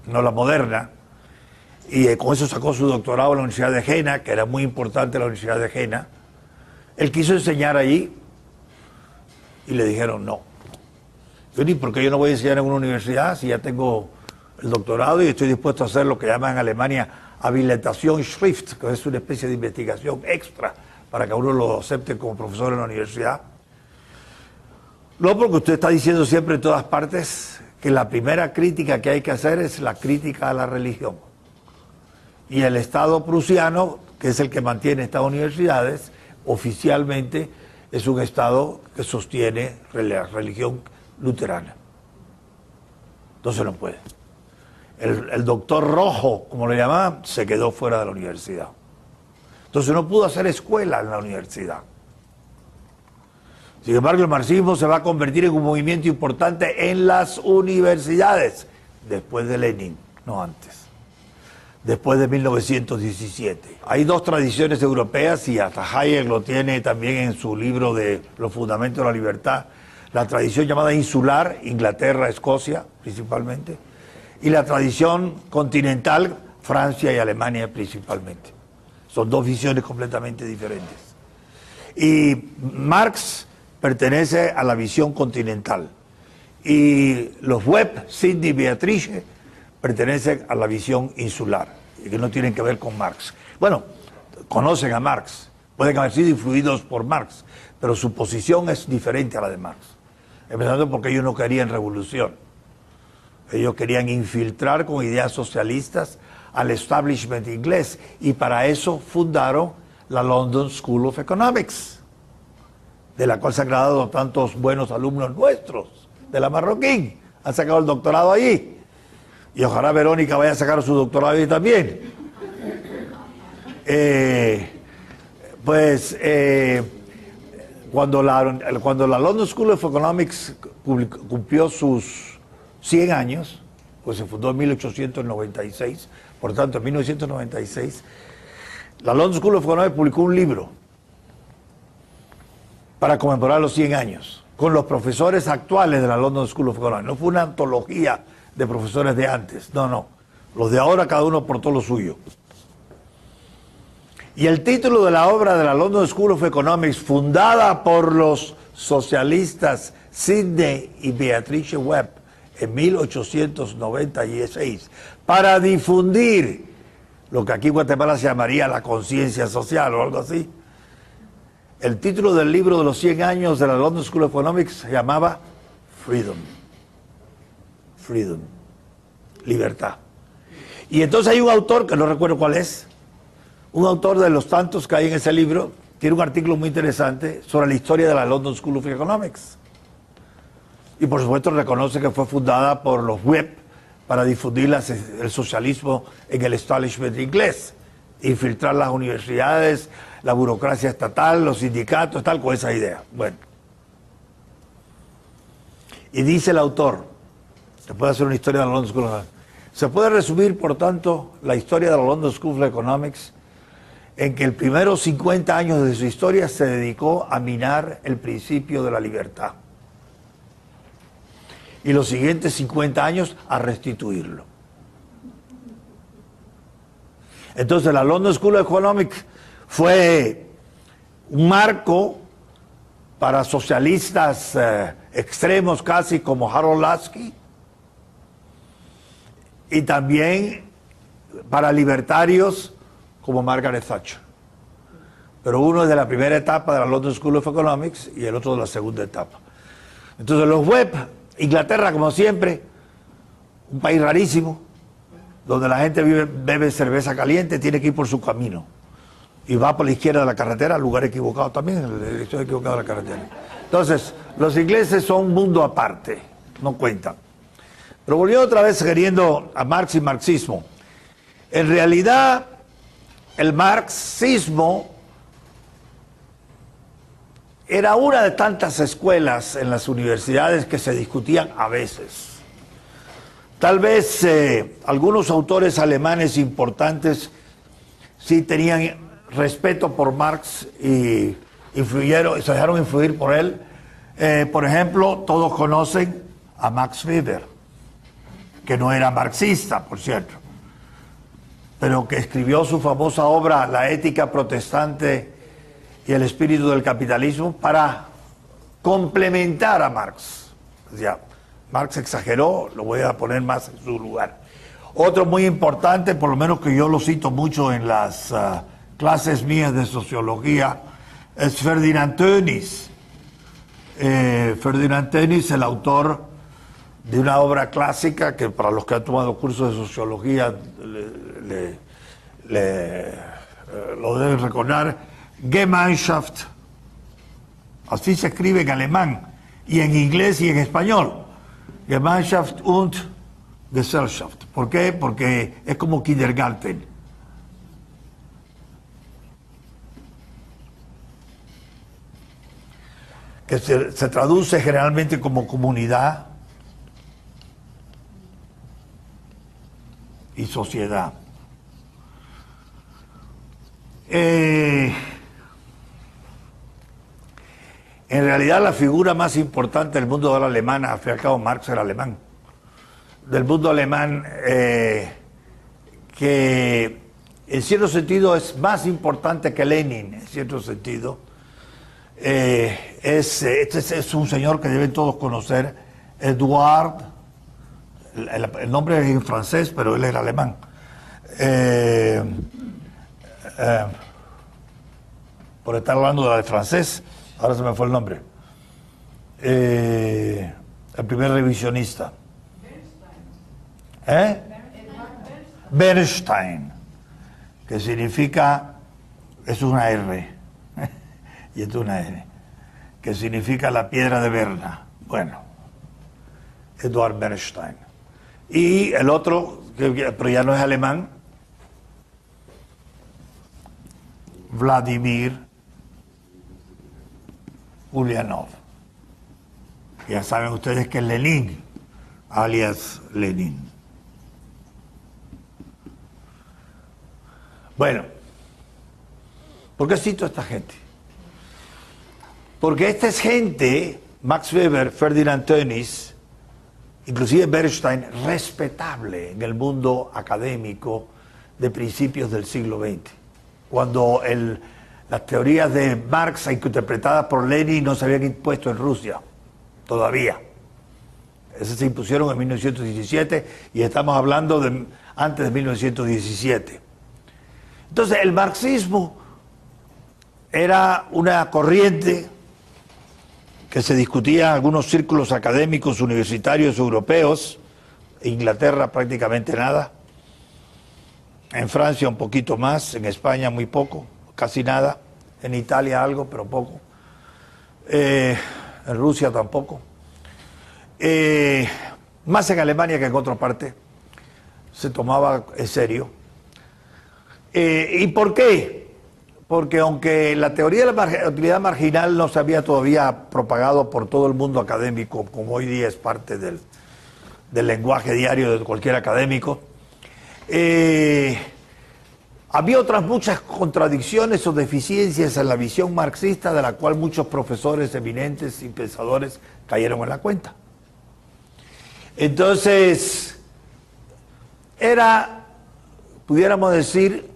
no la moderna, y con eso sacó su doctorado en la Universidad de Jena, que era muy importante la Universidad de Jena. Él quiso enseñar allí y le dijeron no. Yo ni por qué yo no voy a enseñar en una universidad si ya tengo el doctorado y estoy dispuesto a hacer lo que llaman en Alemania habilitación Schrift, que es una especie de investigación extra para que uno lo acepte como profesor en la universidad. No, porque usted está diciendo siempre en todas partes que la primera crítica que hay que hacer es la crítica a la religión. Y el Estado prusiano, que es el que mantiene estas universidades, oficialmente es un Estado que sostiene la religión luterana. Entonces no puede. El doctor Rojo, como le llamaban, se quedó fuera de la universidad. Entonces no pudo hacer escuela en la universidad. Sin embargo, el marxismo se va a convertir en un movimiento importante en las universidades, después de Lenin, no antes, después de 1917. Hay dos tradiciones europeas, y hasta Hayek lo tiene también en su libro de Los Fundamentos de la Libertad, la tradición llamada insular, Inglaterra, Escocia principalmente, y la tradición continental, Francia y Alemania principalmente. Son dos visiones completamente diferentes. Y Marx pertenece a la visión continental. Y los Webb, Sidney y Beatrice pertenecen a la visión insular. y que no tienen que ver con Marx. Bueno, conocen a Marx, pueden haber sido influidos por Marx, pero su posición es diferente a la de Marx. Empezando porque ellos no querían revolución. Ellos querían infiltrar con ideas socialistas al establishment inglés, y para eso fundaron la London School of Economics, de la cual se han graduado tantos buenos alumnos nuestros de la Marroquín. Han sacado el doctorado allí. Y ojalá Verónica vaya a sacar su doctorado allí también. Cuando la London School of Economics cumplió sus 100 años, pues se fundó en 1896, por tanto en 1996, la London School of Economics publicó un libro para conmemorar los 100 años, con los profesores actuales de la London School of Economics. No fue una antología de profesores de antes, no. Los de ahora cada uno aportó lo suyo. Y el título de la obra de la London School of Economics, fundada por los socialistas Sidney y Beatrice Webb en 1896, para difundir lo que aquí en Guatemala se llamaría la conciencia social o algo así. El título del libro de los 100 años de la London School of Economics se llamaba Freedom. Freedom. Libertad. Y entonces hay un autor, que no recuerdo cuál es, un autor de los tantos que hay en ese libro, tiene un artículo muy interesante sobre la historia de la London School of Economics. Y por supuesto reconoce que fue fundada por los Webb para difundir el socialismo en el establishment inglés, infiltrar las universidades, la burocracia estatal, los sindicatos, tal, con esa idea. Bueno. Y dice el autor, se puede hacer una historia de la London School of Economics. Se puede resumir, por tanto, la historia de la London School of Economics en que el primeros 50 años de su historia se dedicó a minar el principio de la libertad. Y los siguientes 50 años a restituirlo. Entonces la London School of Economics fue un marco para socialistas extremos casi como Harold Lasky, y también para libertarios como Margaret Thatcher. Pero uno es de la primera etapa de la London School of Economics y el otro de la segunda etapa. Entonces los Webb, Inglaterra como siempre, un país rarísimo, donde la gente bebe cerveza caliente, tiene que ir por su camino. Y va por la izquierda de la carretera, al lugar equivocado también, en la dirección equivocada de la carretera. Entonces, los ingleses son un mundo aparte, no cuentan. Pero volvió otra vez queriendo a Marx y marxismo. En realidad, el marxismo era una de tantas escuelas en las universidades que se discutían a veces. Tal vez algunos autores alemanes importantes sí tenían respeto por Marx y se dejaron influir por él. Por ejemplo, todos conocen a Max Weber, que no era marxista, por cierto, pero que escribió su famosa obra La ética protestante y el espíritu del capitalismo para complementar a Marx. O sea, Marx exageró, lo voy a poner más en su lugar. Otro muy importante, por lo menos que yo lo cito mucho en las clases mías de sociología, es Ferdinand Tönnies. Ferdinand Tönnies, el autor de una obra clásica que para los que han tomado cursos de sociología lo deben recordar, Gemeinschaft, así se escribe en alemán, y en inglés y en español, Gemeinschaft und Gesellschaft. ¿Por qué? Porque es como kindergarten. Que se traduce generalmente como comunidad y sociedad. En realidad la figura más importante del mundo de la alemana, al fin y al cabo Marx era alemán, del mundo alemán, que en cierto sentido es más importante que Lenin, en cierto sentido, es un señor que deben todos conocer, Eduard, el nombre es en francés, pero él era alemán, eh, eh, por estar hablando de francés, ahora se me fue el nombre, el primer revisionista. Bernstein, que significa, es una R, y esto es una N, que significa la piedra de Berna. Bueno, Eduard Bernstein. Y el otro, pero ya no es alemán, Vladimir Ulyanov. Ya saben ustedes que es Lenin, alias Lenin. Bueno, ¿por qué cito a esta gente? Porque esta es gente, Max Weber, Ferdinand Tönnies, inclusive Bernstein, respetable en el mundo académico de principios del siglo XX, cuando las teorías de Marx interpretadas por Lenin no se habían impuesto en Rusia, todavía. Esas se impusieron en 1917 y estamos hablando de antes de 1917. Entonces el marxismo era una corriente que se discutía en algunos círculos académicos universitarios europeos, en Inglaterra prácticamente nada, en Francia un poquito más, en España muy poco, casi nada, en Italia algo, pero poco, en Rusia tampoco, más en Alemania que en otra parte, se tomaba en serio. ¿Y por qué? Porque aunque la teoría de la utilidad marginal no se había todavía propagado por todo el mundo académico, como hoy día es parte del lenguaje diario de cualquier académico, había otras muchas contradicciones o deficiencias en la visión marxista de la cual muchos profesores eminentes y pensadores cayeron en la cuenta. Entonces, era, pudiéramos decir,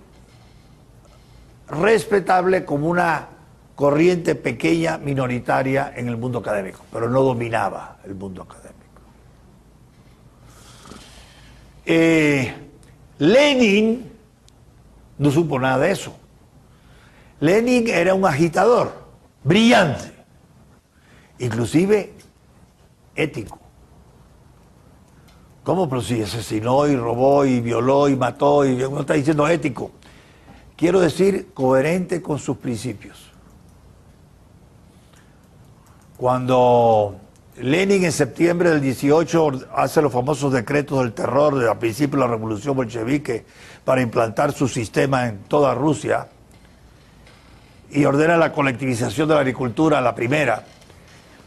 respetable como una corriente pequeña, minoritaria en el mundo académico, pero no dominaba el mundo académico. Lenin no supo nada de eso. Lenin era un agitador brillante, inclusive ético. ¿Cómo? Pero si asesinó y robó y violó y mató y uno está diciendo ético. Quiero decir, coherente con sus principios. Cuando Lenin en septiembre del 18 hace los famosos decretos del terror a principio de la revolución bolchevique para implantar su sistema en toda Rusia y ordena la colectivización de la agricultura, la primera,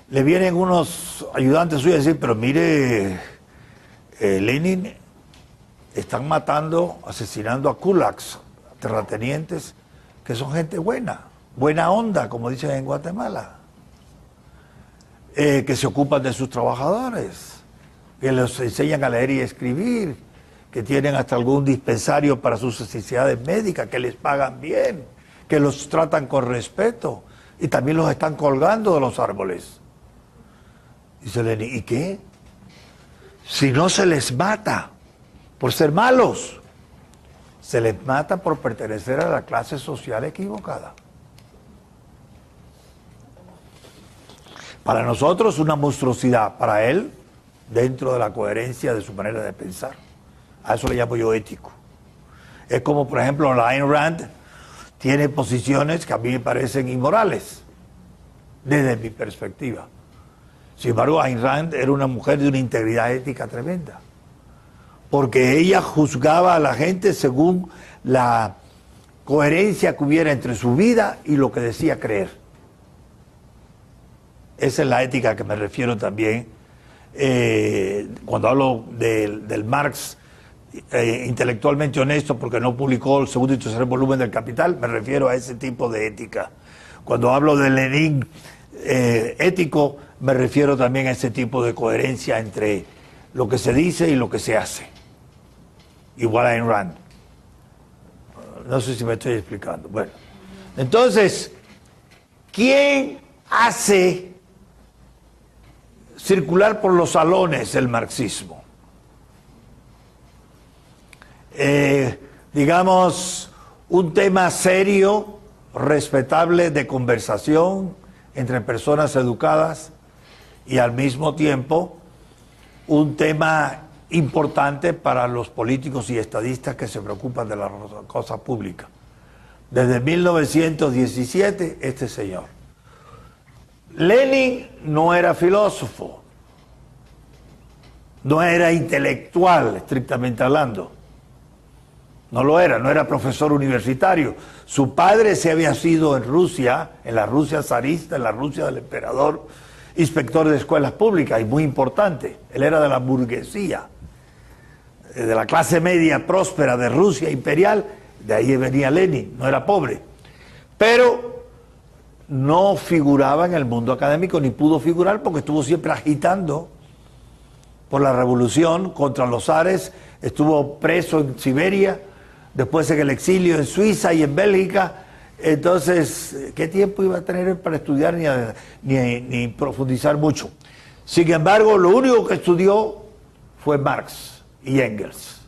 le vienen unos ayudantes suyos a decir, pero mire, Lenin, están matando, asesinando a kulaks, terratenientes, que son gente buena, buena onda, como dicen en Guatemala, que se ocupan de sus trabajadores, que les enseñan a leer y escribir, que tienen hasta algún dispensario para sus necesidades médicas, que les pagan bien, que los tratan con respeto, y también los están colgando de los árboles. Dice Lenin, ¿y qué? Si no se les mata por ser malos, se les mata por pertenecer a la clase social equivocada. Para nosotros una monstruosidad, para él, dentro de la coherencia de su manera de pensar. A eso le llamo yo ético. Es como, por ejemplo, la Ayn Rand tiene posiciones que a mí me parecen inmorales, desde mi perspectiva. Sin embargo, Ayn Rand era una mujer de una integridad ética tremenda, porque ella juzgaba a la gente según la coherencia que hubiera entre su vida y lo que decía creer. Esa es la ética a que me refiero también cuando hablo del Marx intelectualmente honesto, porque no publicó el segundo y tercer volumen del Capital, me refiero a ese tipo de ética. Cuando hablo de Lenin ético, me refiero también a ese tipo de coherencia entre lo que se dice y lo que se hace. Igual a Ayn Rand. No sé si me estoy explicando. Bueno, entonces, ¿quién hace circular por los salones el marxismo? digamos, un tema serio, respetable de conversación entre personas educadas y al mismo tiempo un tema importante para los políticos y estadistas que se preocupan de la cosa pública. Desde 1917, este señor. Lenin no era filósofo, no era intelectual, estrictamente hablando. No lo era, no era profesor universitario. Su padre se había sido en Rusia, en la Rusia zarista, en la Rusia del emperador, inspector de escuelas públicas, y muy importante. Él era de la burguesía, de la clase media próspera de Rusia imperial, de ahí venía Lenin, no era pobre. Pero no figuraba en el mundo académico, ni pudo figurar porque estuvo siempre agitando por la revolución contra los zares, estuvo preso en Siberia, después en el exilio en Suiza y en Bélgica. Entonces, ¿qué tiempo iba a tener para estudiar ni profundizar mucho? Sin embargo, lo único que estudió fue Marx y Engels.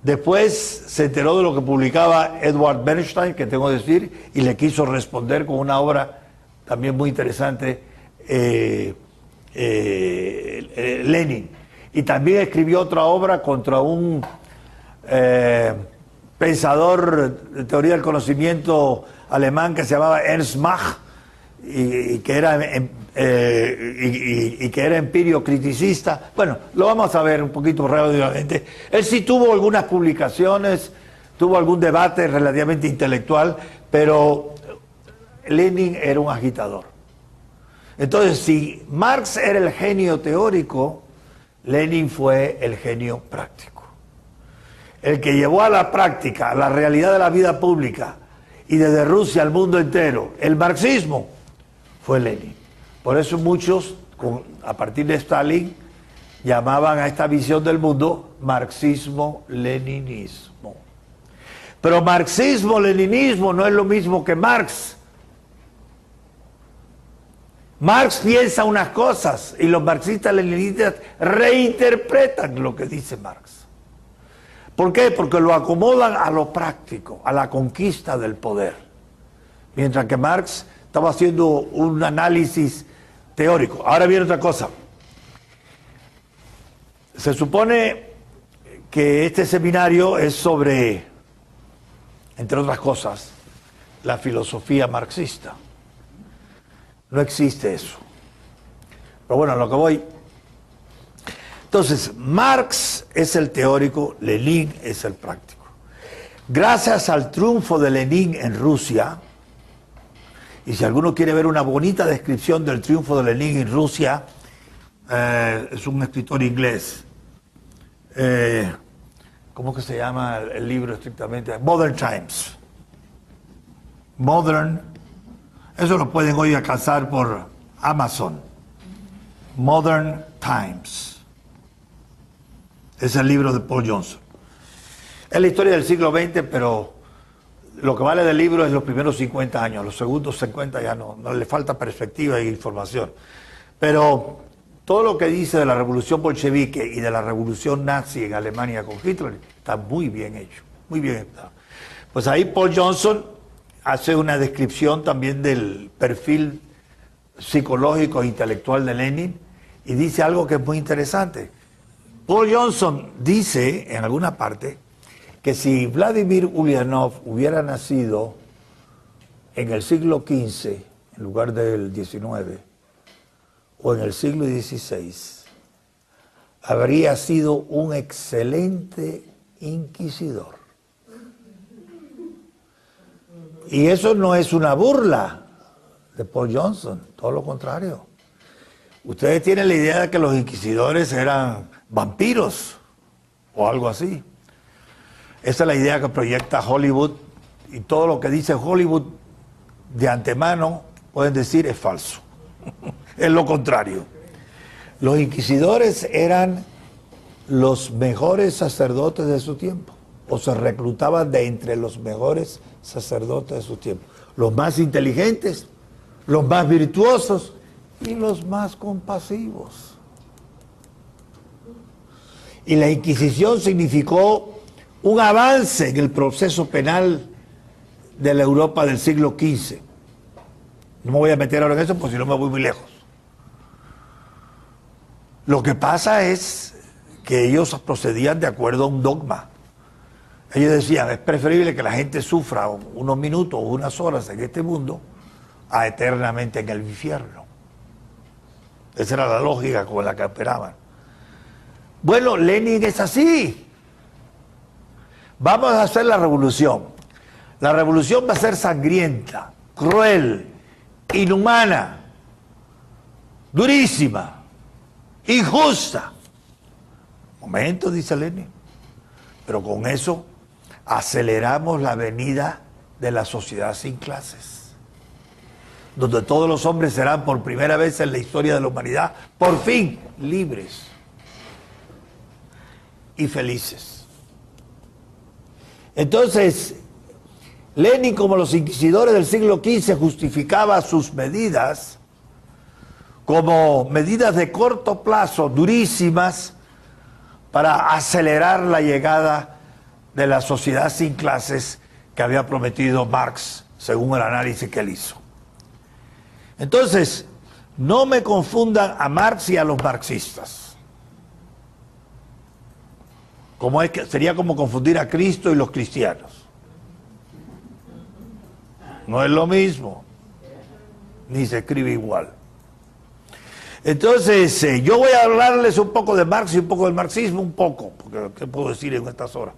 Después se enteró de lo que publicaba Edward Bernstein, que tengo que decir, y le quiso responder con una obra también muy interesante, Lenin. Y también escribió otra obra contra un pensador de teoría del conocimiento alemán que se llamaba Ernst Mach, y que era empirio criticista. Bueno, lo vamos a ver un poquito rápidamente. Él sí tuvo algunas publicaciones, tuvo algún debate relativamente intelectual, pero Lenin era un agitador. Entonces, si Marx era el genio teórico, Lenin fue el genio práctico. El que llevó a la práctica, a la realidad de la vida pública, y desde Rusia al mundo entero, el marxismo, fue Lenin. Por eso muchos, a partir de Stalin, llamaban a esta visión del mundo marxismo-leninismo. Pero marxismo-leninismo no es lo mismo que Marx. Marx piensa unas cosas y los marxistas-leninistas reinterpretan lo que dice Marx. ¿Por qué? Porque lo acomodan a lo práctico, a la conquista del poder. Mientras que Marx estaba haciendo un análisis teórico. Ahora viene otra cosa. Se supone que este seminario es sobre, entre otras cosas, la filosofía marxista. No existe eso. Pero bueno, a lo que voy. Entonces, Marx es el teórico, Lenin es el práctico. Gracias al triunfo de Lenin en Rusia, y si alguno quiere ver una bonita descripción del triunfo de Lenin en Rusia, es un escritor inglés. ¿Cómo que se llama el libro estrictamente? Modern Times. Eso lo pueden hoy alcanzar por Amazon. Modern Times. Es el libro de Paul Johnson. Es la historia del siglo XX, pero lo que vale del libro es los primeros 50 años. Los segundos 50 ya no le falta perspectiva e información. Pero todo lo que dice de la revolución bolchevique y de la revolución nazi en Alemania con Hitler está muy bien hecho, muy bien hecho. Pues ahí Paul Johnson hace una descripción también del perfil psicológico e intelectual de Lenin y dice algo que es muy interesante. Paul Johnson dice en alguna parte que si Vladimir Ulyanov hubiera nacido en el siglo XV en lugar del XIX o en el siglo XVI, habría sido un excelente inquisidor. Y eso no es una burla de Paul Johnson, todo lo contrario. Ustedes tienen la idea de que los inquisidores eran vampiros o algo así. Esa es la idea que proyecta Hollywood, y todo lo que dice Hollywood de antemano pueden decir es falso. Es lo contrario. Los inquisidores eran los mejores sacerdotes de su tiempo, o se reclutaban de entre los mejores sacerdotes de su tiempo. Los más inteligentes, los más virtuosos y los más compasivos. Y la Inquisición significó un avance en el proceso penal de la Europa del siglo XV. No me voy a meter ahora en eso porque si no me voy muy lejos. Lo que pasa es que ellos procedían de acuerdo a un dogma. Ellos decían, es preferible que la gente sufra unos minutos o unas horas en este mundo a eternamente en el infierno. Esa era la lógica con la que operaban. Bueno, Lenin es así. Vamos a hacer la revolución. La revolución va a ser sangrienta, cruel, inhumana, durísima, injusta. Momento, dice Lenin. Pero con eso aceleramos la venida de la sociedad sin clases, donde todos los hombres serán por primera vez en la historia de la humanidad, por fin, libres y felices. Entonces, Lenin, como los inquisidores del siglo XV, justificaba sus medidas como medidas de corto plazo, durísimas, para acelerar la llegada de la sociedad sin clases que había prometido Marx, según el análisis que él hizo. Entonces, no me confundan a Marx y a los marxistas. Como es que sería como confundir a Cristo y los cristianos. No es lo mismo, ni se escribe igual. Entonces, yo voy a hablarles un poco de Marx y un poco del marxismo, un poco, porque ¿qué puedo decir en estas horas?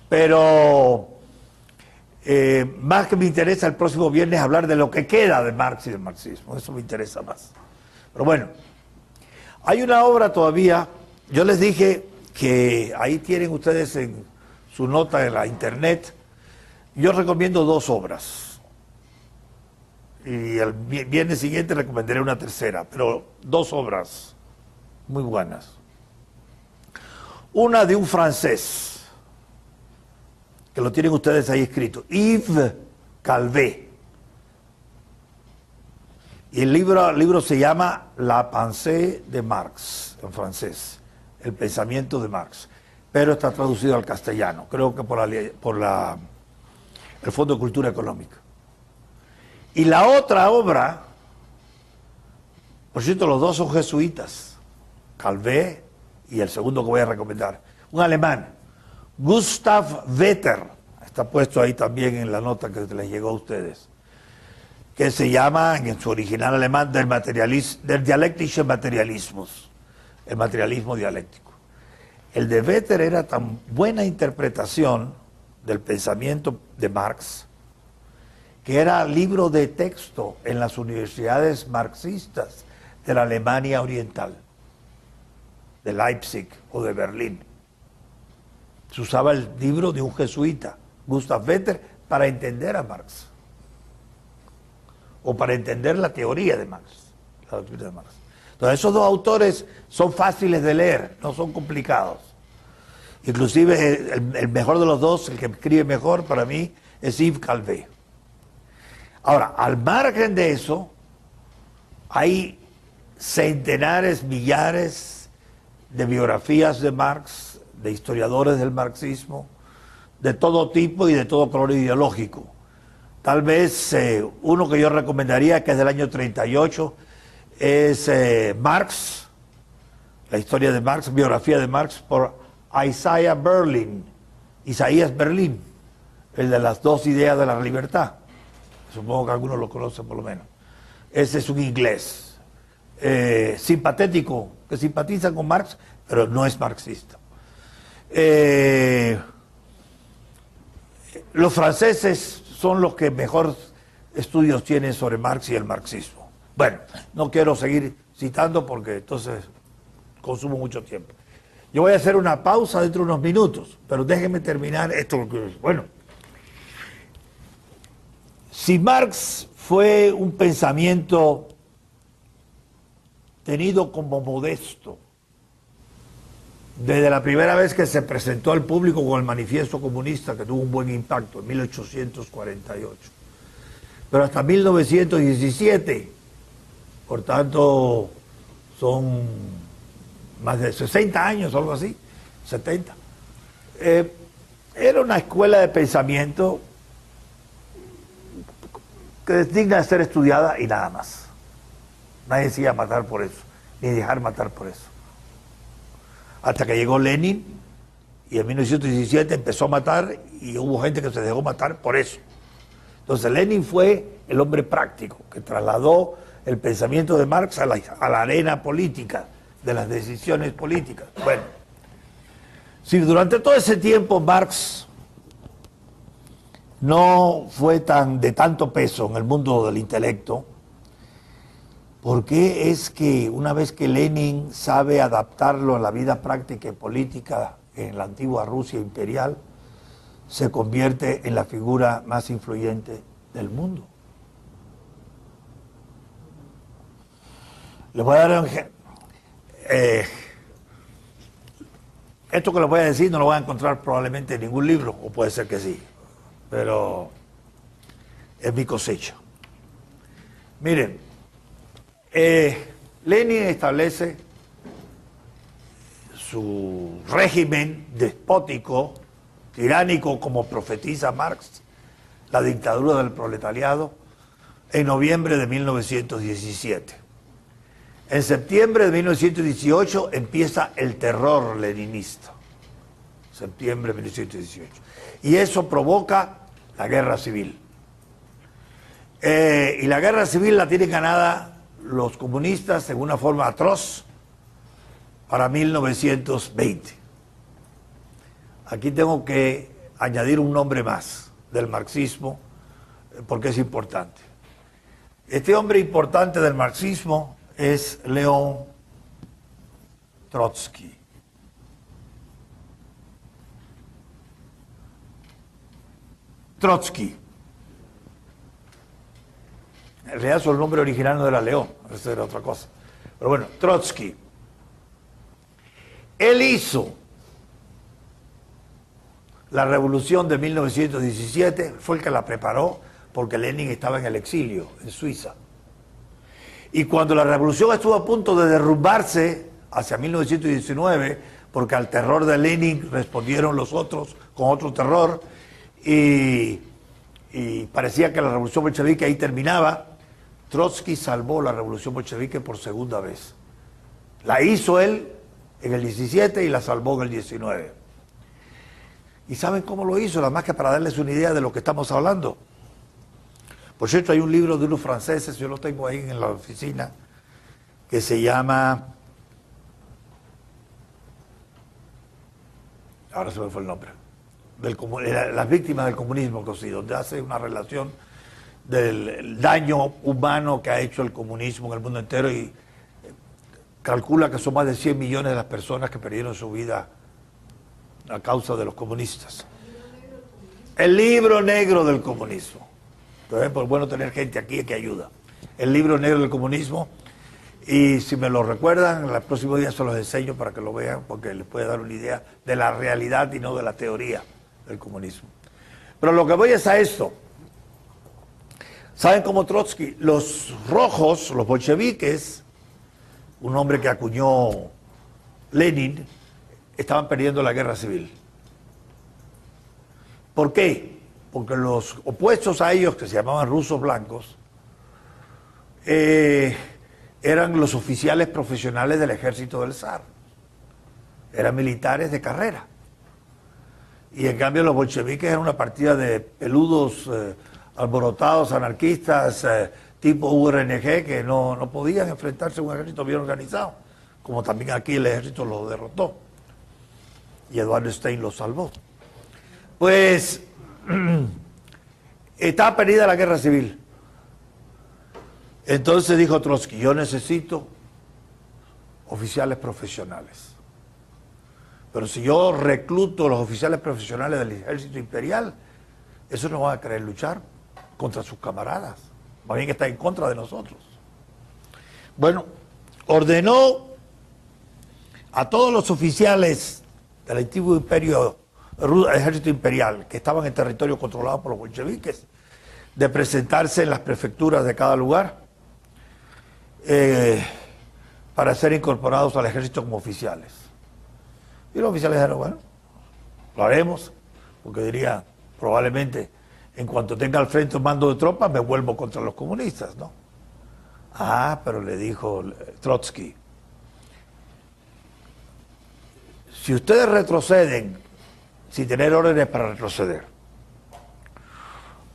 Pero más que me interesa el próximo viernes hablar de lo que queda de Marx y del marxismo, eso me interesa más. Pero bueno, hay una obra todavía, yo les dije que ahí tienen ustedes en su nota en la internet, yo recomiendo 2 obras. Y el viernes siguiente recomendaré una tercera, pero 2 obras muy buenas. Una de un francés, que lo tienen ustedes ahí escrito, Yves Calvet. Y el libro se llama La pensée de Marx, en francés, el pensamiento de Marx, pero está traducido al castellano, creo que por el Fondo de Cultura Económica. Y la otra obra, por cierto, los 2 son jesuitas, Calvet y el segundo que voy a recomendar, un alemán, Gustav Wetter, está puesto ahí también en la nota que les llegó a ustedes, que se llama, en su original alemán, Der dialektische Materialismus, el materialismo dialéctico. El de Wetter era tan buena interpretación del pensamiento de Marx, que era libro de texto en las universidades marxistas de la Alemania Oriental, de Leipzig o de Berlín. Se usaba el libro de un jesuita, Gustav Wetter, para entender a Marx, o para entender la teoría de Marx, la doctrina de Marx. Entonces esos 2 autores son fáciles de leer, no son complicados. Inclusive el mejor de los 2, el que escribe mejor para mí, es Yves Calvet. Ahora, al margen de eso, hay centenares, millares de biografías de Marx, de historiadores del marxismo, de todo tipo y de todo color ideológico. Tal vez uno que yo recomendaría, que es del año 38, es Marx, la historia de Marx, biografía de Marx, por Isaías Berlin, el de las 2 ideas de la libertad. Supongo que algunos lo conocen por lo menos. Ese es un inglés simpatético, que simpatiza con Marx, pero no es marxista. Los franceses son los que mejor estudios tienen sobre Marx y el marxismo. Bueno, no quiero seguir citando porque entonces consumo mucho tiempo. Yo voy a hacer una pausa dentro de unos minutos, pero déjenme terminar esto. Bueno, si Marx fue un pensamiento tenido como modesto desde la primera vez que se presentó al público con el manifiesto comunista, que tuvo un buen impacto en 1848, pero hasta 1917, por tanto son más de 60 años o algo así, 70. Era una escuela de pensamiento que es digna de ser estudiada y nada más. Nadie se iba a matar por eso, ni dejar matar por eso. Hasta que llegó Lenin y en 1917 empezó a matar y hubo gente que se dejó matar por eso. Entonces Lenin fue el hombre práctico que trasladó el pensamiento de Marx a la arena política, de las decisiones políticas. Bueno, si durante todo ese tiempo Marx no fue de tanto peso en el mundo del intelecto, ¿por qué es que una vez que Lenin sabe adaptarlo a la vida práctica y política en la antigua Rusia imperial, se convierte en la figura más influyente del mundo? Les voy a dar un ejemplo. Esto que les voy a decir no lo van a encontrar probablemente en ningún libro, o puede ser que sí, pero es mi cosecha. Miren, Lenin establece su régimen despótico, tiránico, como profetiza Marx, la dictadura del proletariado, en noviembre de 1917. En septiembre de 1918 empieza el terror leninista. Septiembre de 1918. Y eso provoca la guerra civil. Y la guerra civil la tienen ganada los comunistas en una forma atroz para 1920. Aquí tengo que añadir un nombre más del marxismo porque es importante. Este hombre importante del marxismo es León Trotsky. Trotsky. En realidad su nombre original no era León, eso era otra cosa. Pero bueno, Trotsky. Él hizo la revolución de 1917, fue el que la preparó porque Lenin estaba en el exilio, en Suiza. Y cuando la revolución estuvo a punto de derrumbarse hacia 1919, porque al terror de Lenin respondieron los otros con otro terror, y parecía que la revolución bolchevique ahí terminaba, Trotsky salvó la revolución bolchevique por segunda vez. La hizo él en el 17 y la salvó en el 19. ¿Y saben cómo lo hizo? Nada más que para darles una idea de lo que estamos hablando. Por cierto, hay un libro de unos franceses, yo lo tengo ahí en la oficina, que se llama... Ahora se me fue el nombre. Las víctimas del comunismo, donde hace una relación del daño humano que ha hecho el comunismo en el mundo entero y calcula que son más de 100 millones de las personas que perdieron su vida a causa de los comunistas. El libro negro del comunismo. Entonces, pues bueno tener gente aquí que ayuda. El libro negro del comunismo, y si me lo recuerdan, el próximo día se los enseño para que lo vean, porque les puede dar una idea de la realidad y no de la teoría del comunismo. Pero lo que voy es a esto. ¿Saben cómo Trotsky? Los rojos, los bolcheviques, un hombre que acuñó Lenin, estaban perdiendo la guerra civil. ¿Por qué? Porque los opuestos a ellos, que se llamaban rusos blancos, eran los oficiales profesionales del ejército del zar. Eran militares de carrera. Y en cambio los bolcheviques eran una partida de peludos alborotados, anarquistas, tipo URNG, que no podían enfrentarse a un ejército bien organizado, como también aquí el ejército lo derrotó. Y Eduardo Stein lo salvó. Pues estaba perdida la guerra civil. Entonces dijo Trotsky, yo necesito oficiales profesionales. Pero si yo recluto a los oficiales profesionales del ejército imperial, esos no van a querer luchar contra sus camaradas. Más bien está en contra de nosotros. Bueno, ordenó a todos los oficiales del antiguo imperio, ejército imperial, que estaban en territorio controlado por los bolcheviques, de presentarse en las prefecturas de cada lugar para ser incorporados al ejército como oficiales. Y los oficiales dijeron, bueno, lo haremos, porque diría, probablemente, en cuanto tenga al frente un mando de tropas, me vuelvo contra los comunistas, ¿no? Ah, pero le dijo Trotsky, si ustedes retroceden sin tener órdenes para retroceder,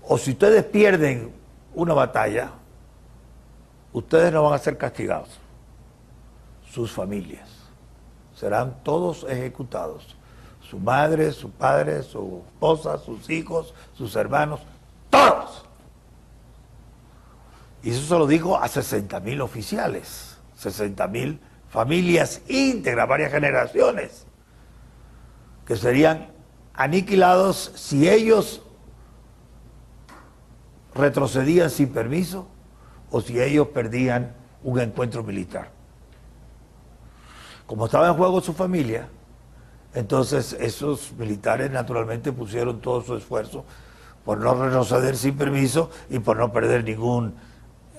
o si ustedes pierden una batalla, ustedes no van a ser castigados, sus familias serán todos ejecutados, su madre, su padre, su esposa, sus hijos, sus hermanos, todos. Y eso se lo dijo a 60.000 oficiales, 60.000 familias íntegras, varias generaciones, que serían aniquilados si ellos retrocedían sin permiso o si ellos perdían un encuentro militar. Como estaba en juego su familia, entonces esos militares naturalmente pusieron todo su esfuerzo por no retroceder sin permiso y por no perder ningún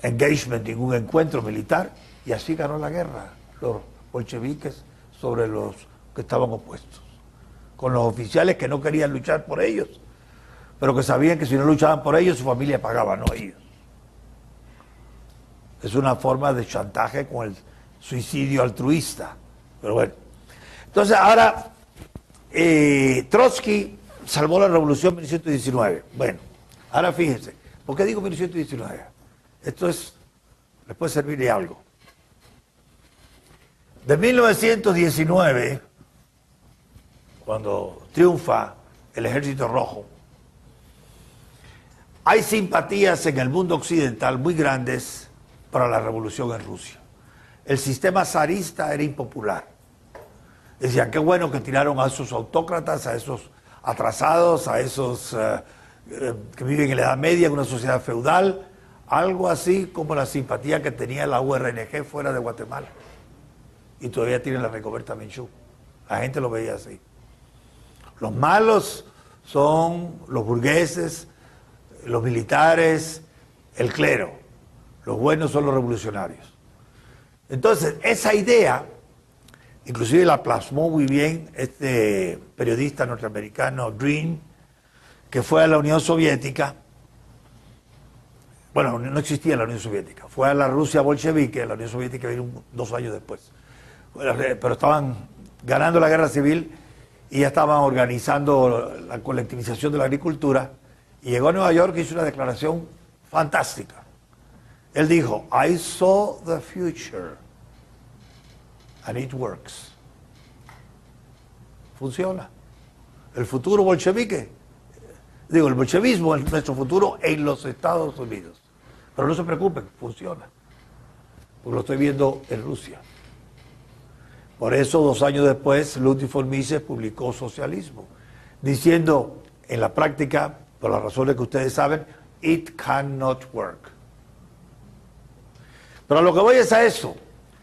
engagement, ningún encuentro militar, y así ganó la guerra los bolcheviques sobre los que estaban opuestos, con los oficiales que no querían luchar por ellos, pero que sabían que si no luchaban por ellos, su familia pagaba, no ellos. Es una forma de chantaje con el suicidio altruista. Pero bueno, entonces ahora Trotsky salvó la revolución en 1919. Bueno, ahora fíjense, ¿por qué digo 1919? Esto es, les puede servir de algo. De 1919, cuando triunfa el Ejército Rojo, hay simpatías en el mundo occidental muy grandes para la revolución en Rusia. El sistema zarista era impopular. Decían, qué bueno que tiraron a esos autócratas, a esos atrasados, a esos que viven en la Edad Media, en una sociedad feudal, algo así como la simpatía que tenía la URNG fuera de Guatemala. Y todavía tiene la Rigoberta Menchú. La gente lo veía así. Los malos son los burgueses, los militares, el clero. Los buenos son los revolucionarios. Entonces, esa idea, inclusive la plasmó muy bien este periodista norteamericano Green, que fue a la Unión Soviética. Bueno, no existía la Unión Soviética. Fue a la Rusia bolchevique, la Unión Soviética vino 2 años después. Pero estaban ganando la guerra civil y ya estaban organizando la colectivización de la agricultura. Y llegó a Nueva York y hizo una declaración fantástica. Él dijo, I saw the future and it works. Funciona. El futuro bolchevique, digo, el bolchevismo es nuestro futuro en los Estados Unidos. Pero no se preocupen, funciona. Porque lo estoy viendo en Rusia. Por eso, 2 años después, Ludwig von Mises publicó Socialismo, diciendo en la práctica, por las razones que ustedes saben, it cannot work. Pero a lo que voy es a eso.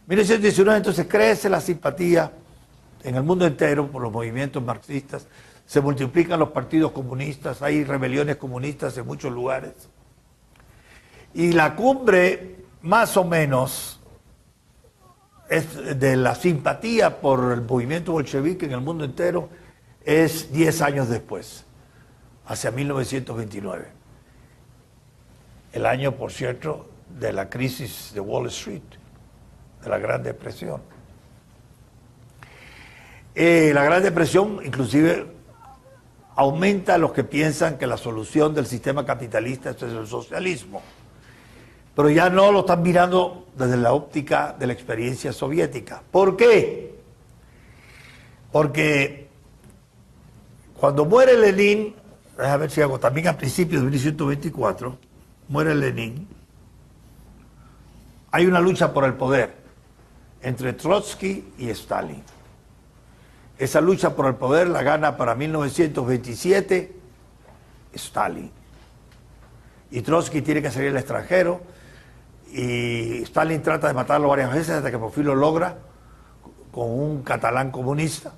1919 entonces crece la simpatía en el mundo entero por los movimientos marxistas, se multiplican los partidos comunistas, hay rebeliones comunistas en muchos lugares. Y la cumbre, más o menos, es de la simpatía por el movimiento bolchevique en el mundo entero, es 10 años después, hacia 1929. El año, por cierto, de la crisis de Wall Street, de la Gran Depresión. La Gran Depresión inclusive aumenta a los que piensan que la solución del sistema capitalista es el socialismo, pero ya no lo están mirando desde la óptica de la experiencia soviética. ¿Por qué? Porque cuando muere Lenin, déjame ver si hago también a principios de 1924, muere Lenin, hay una lucha por el poder entre Trotsky y Stalin. Esa lucha por el poder la gana para 1927 Stalin. Y Trotsky tiene que salir al extranjero y Stalin trata de matarlo varias veces hasta que por fin lo logra con un catalán comunista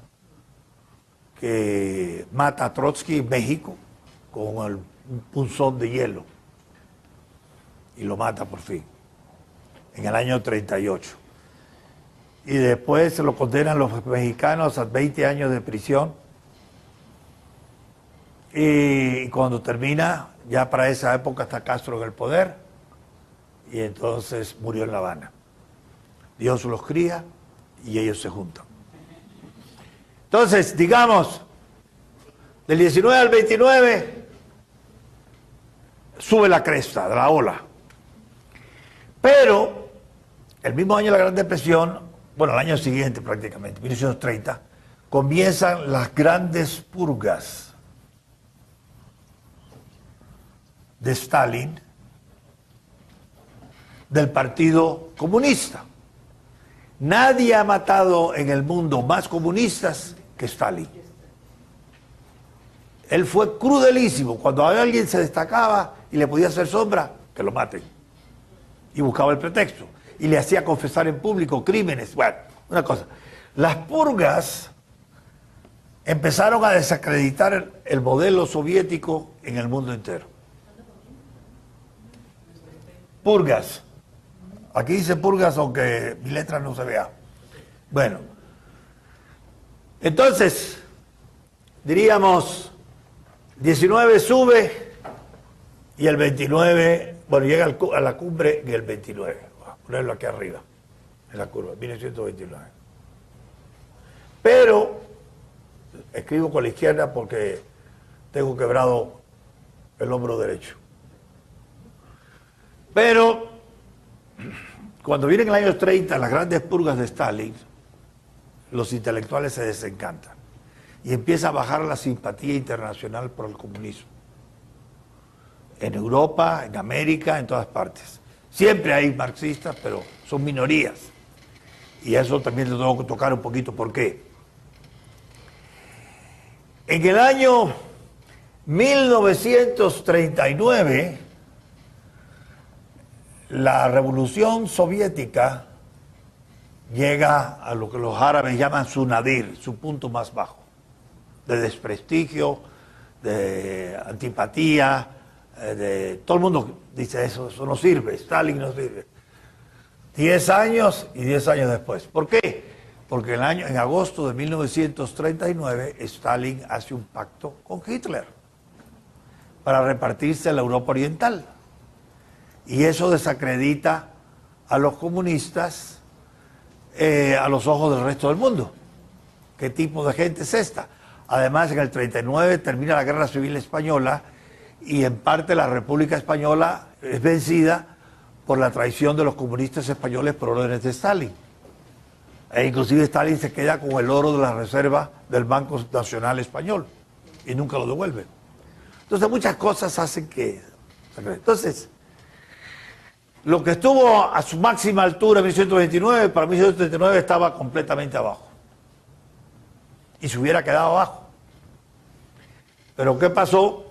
que mata a Trotsky en México con un punzón de hielo. Y lo mata por fin, en el año 38. y después se lo condenan los mexicanos a 20 años de prisión. Y cuando termina, ya para esa época está Castro en el poder, y entonces murió en La Habana. Dios los cría y ellos se juntan. Entonces, digamos, del 19 al 29 sube la cresta de la ola. Pero el mismo año de la Gran Depresión, bueno, el año siguiente prácticamente, 1930, comienzan las grandes purgas de Stalin del Partido Comunista. Nadie ha matado en el mundo más comunistas que Stalin. Él fue crudelísimo. Cuando alguien se destacaba y le podía hacer sombra, que lo maten. Y buscaba el pretexto. Y le hacía confesar en público crímenes. Bueno, una cosa. Las purgas empezaron a desacreditar el modelo soviético en el mundo entero. Purgas. Aquí dice purgas, aunque mi letra no se vea. Bueno. Entonces, diríamos, 19 sube y el 29, bueno, llega a la cumbre en el 29. Voy a ponerlo aquí arriba, en la curva, 1929. Pero, escribo con la izquierda porque tengo quebrado el hombro derecho. Pero, cuando vienen en los años 30 las grandes purgas de Stalin, los intelectuales se desencantan y empieza a bajar la simpatía internacional por el comunismo. En Europa, en América, en todas partes. Siempre hay marxistas, pero son minorías. Y eso también lo tengo que tocar un poquito. ¿Por qué? En el año 1939, la revolución soviética llega a lo que los árabes llaman su nadir, su punto más bajo, de desprestigio, de antipatía, todo el mundo dice eso no sirve, Stalin no sirve. 10 años y 10 años después. ¿Por qué? Porque en agosto de 1939 Stalin hace un pacto con Hitler para repartirse la Europa Oriental. Y eso desacredita a los comunistas a los ojos del resto del mundo. ¿Qué tipo de gente es esta? Además, en el 39 termina la Guerra Civil Española y en parte la República Española es vencida por la traición de los comunistas españoles por órdenes de Stalin. E inclusive Stalin se queda con el oro de la reserva del Banco Nacional Español y nunca lo devuelve. Entonces muchas cosas hacen que... Entonces, lo que estuvo a su máxima altura en 1929, para 1939 estaba completamente abajo. Y se hubiera quedado abajo. Pero ¿qué pasó?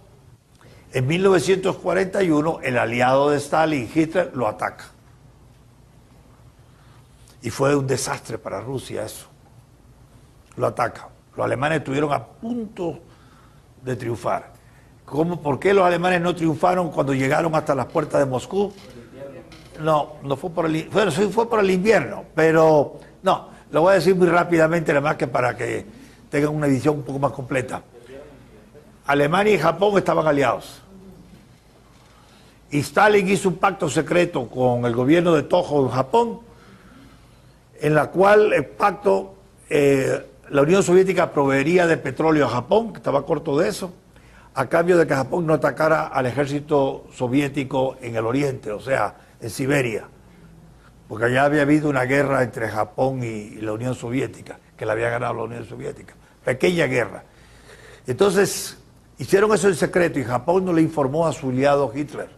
En 1941, el aliado de Stalin, Hitler, lo ataca. Y fue un desastre para Rusia eso. Lo ataca. Los alemanes estuvieron a punto de triunfar. ¿Por qué los alemanes no triunfaron cuando llegaron hasta las puertas de Moscú? No fue por el... Bueno, sí fue por el invierno, pero... No, lo voy a decir muy rápidamente, nada más que para que tengan una edición un poco más completa. Alemania y Japón estaban aliados. Y Stalin hizo un pacto secreto con el gobierno de Tojo en Japón, en la cual el pacto, la Unión Soviética proveería de petróleo a Japón, que estaba corto de eso, a cambio de que Japón no atacara al ejército soviético en el oriente, o sea, en Siberia, porque allá había habido una guerra entre Japón y la Unión Soviética, que la había ganado la Unión Soviética, pequeña guerra. Entonces, hicieron eso en secreto y Japón no le informó a su aliado Hitler.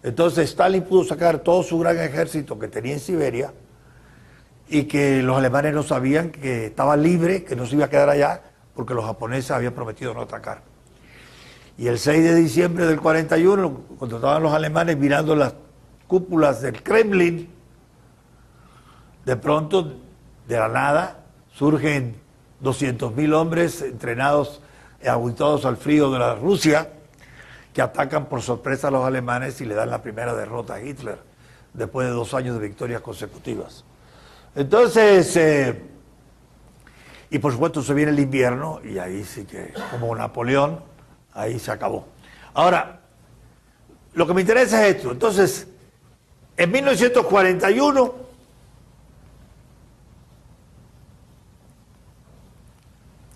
Entonces Stalin pudo sacar todo su gran ejército que tenía en Siberia y que los alemanes no sabían que estaba libre, que no se iba a quedar allá, porque los japoneses habían prometido no atacar. Y el 6 de diciembre del 41, cuando estaban los alemanes mirando las cúpulas del Kremlin, de pronto, de la nada, surgen 200.000 hombres entrenados, aguitados al frío de la Rusia, que atacan por sorpresa a los alemanes y le dan la primera derrota a Hitler, después de 2 años de victorias consecutivas. Entonces, y por supuesto se viene el invierno y ahí sí que, como Napoleón, ahí se acabó. Ahora, lo que me interesa es esto. Entonces, en 1941,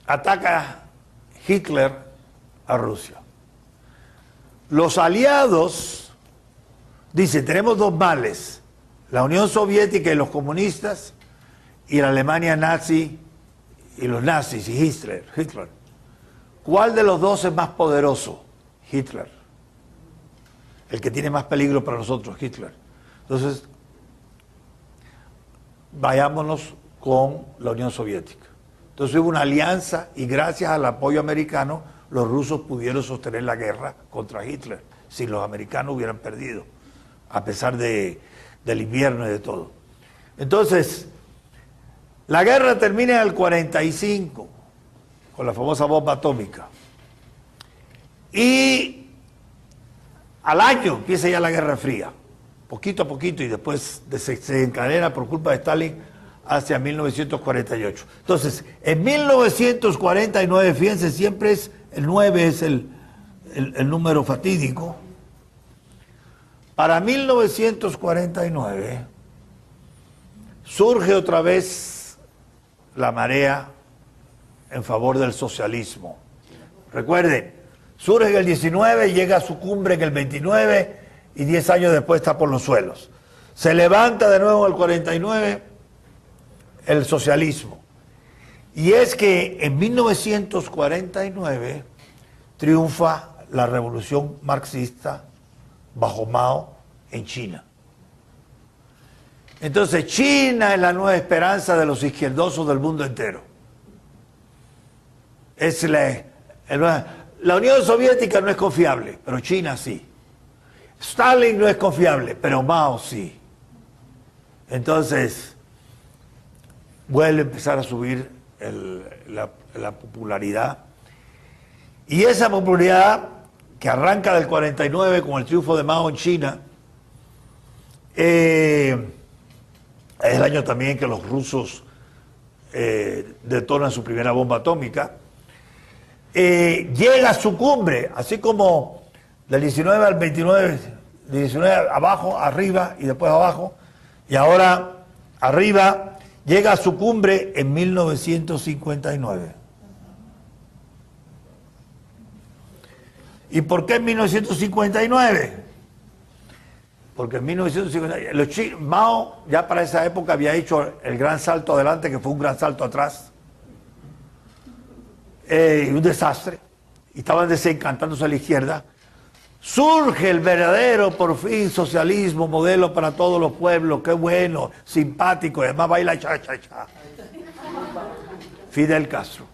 ataca Hitler a Rusia. Los aliados dicen, tenemos dos males, la Unión Soviética y los comunistas, y la Alemania nazi y los nazis y Hitler. ¿Cuál de los dos es más poderoso? Hitler. El que tiene más peligro para nosotros, Hitler. Entonces, vayámonos con la Unión Soviética. Entonces hubo una alianza y gracias al apoyo americano, los rusos pudieron sostener la guerra contra Hitler, si los americanos hubieran perdido, a pesar del invierno y de todo. Entonces, la guerra termina en el 45, con la famosa bomba atómica. Y al año empieza ya la Guerra Fría, poquito a poquito, y después se encadena por culpa de Stalin hacia 1948. Entonces, en 1949, fíjense, siempre es el 9 es el número fatídico. Para 1949 surge otra vez la marea en favor del socialismo. Recuerden, surge en el 19, llega a su cumbre en el 29 y 10 años después está por los suelos. Se levanta de nuevo en el 49 el socialismo. Y es que en 1949 triunfa la revolución marxista bajo Mao en China. Entonces China es la nueva esperanza de los izquierdosos del mundo entero. Es la Unión Soviética no es confiable, pero China sí. Stalin no es confiable, pero Mao sí. Entonces vuelve a empezar a subir la popularidad. Y esa popularidad que arranca del 49 con el triunfo de Mao en China, es el año también que los rusos detonan su primera bomba atómica, llega a su cumbre, así como del 19 al 29, del 19 abajo, arriba y después abajo, y ahora arriba, llega a su cumbre en 1959. ¿Y por qué en 1959? Porque en 1959, Mao ya para esa época había hecho el gran salto adelante, que fue un gran salto atrás, y un desastre, y estaban desencantándose a la izquierda. Surge el verdadero, por fin, socialismo, modelo para todos los pueblos, qué bueno, simpático, y además baila cha-cha-cha. Fidel Castro.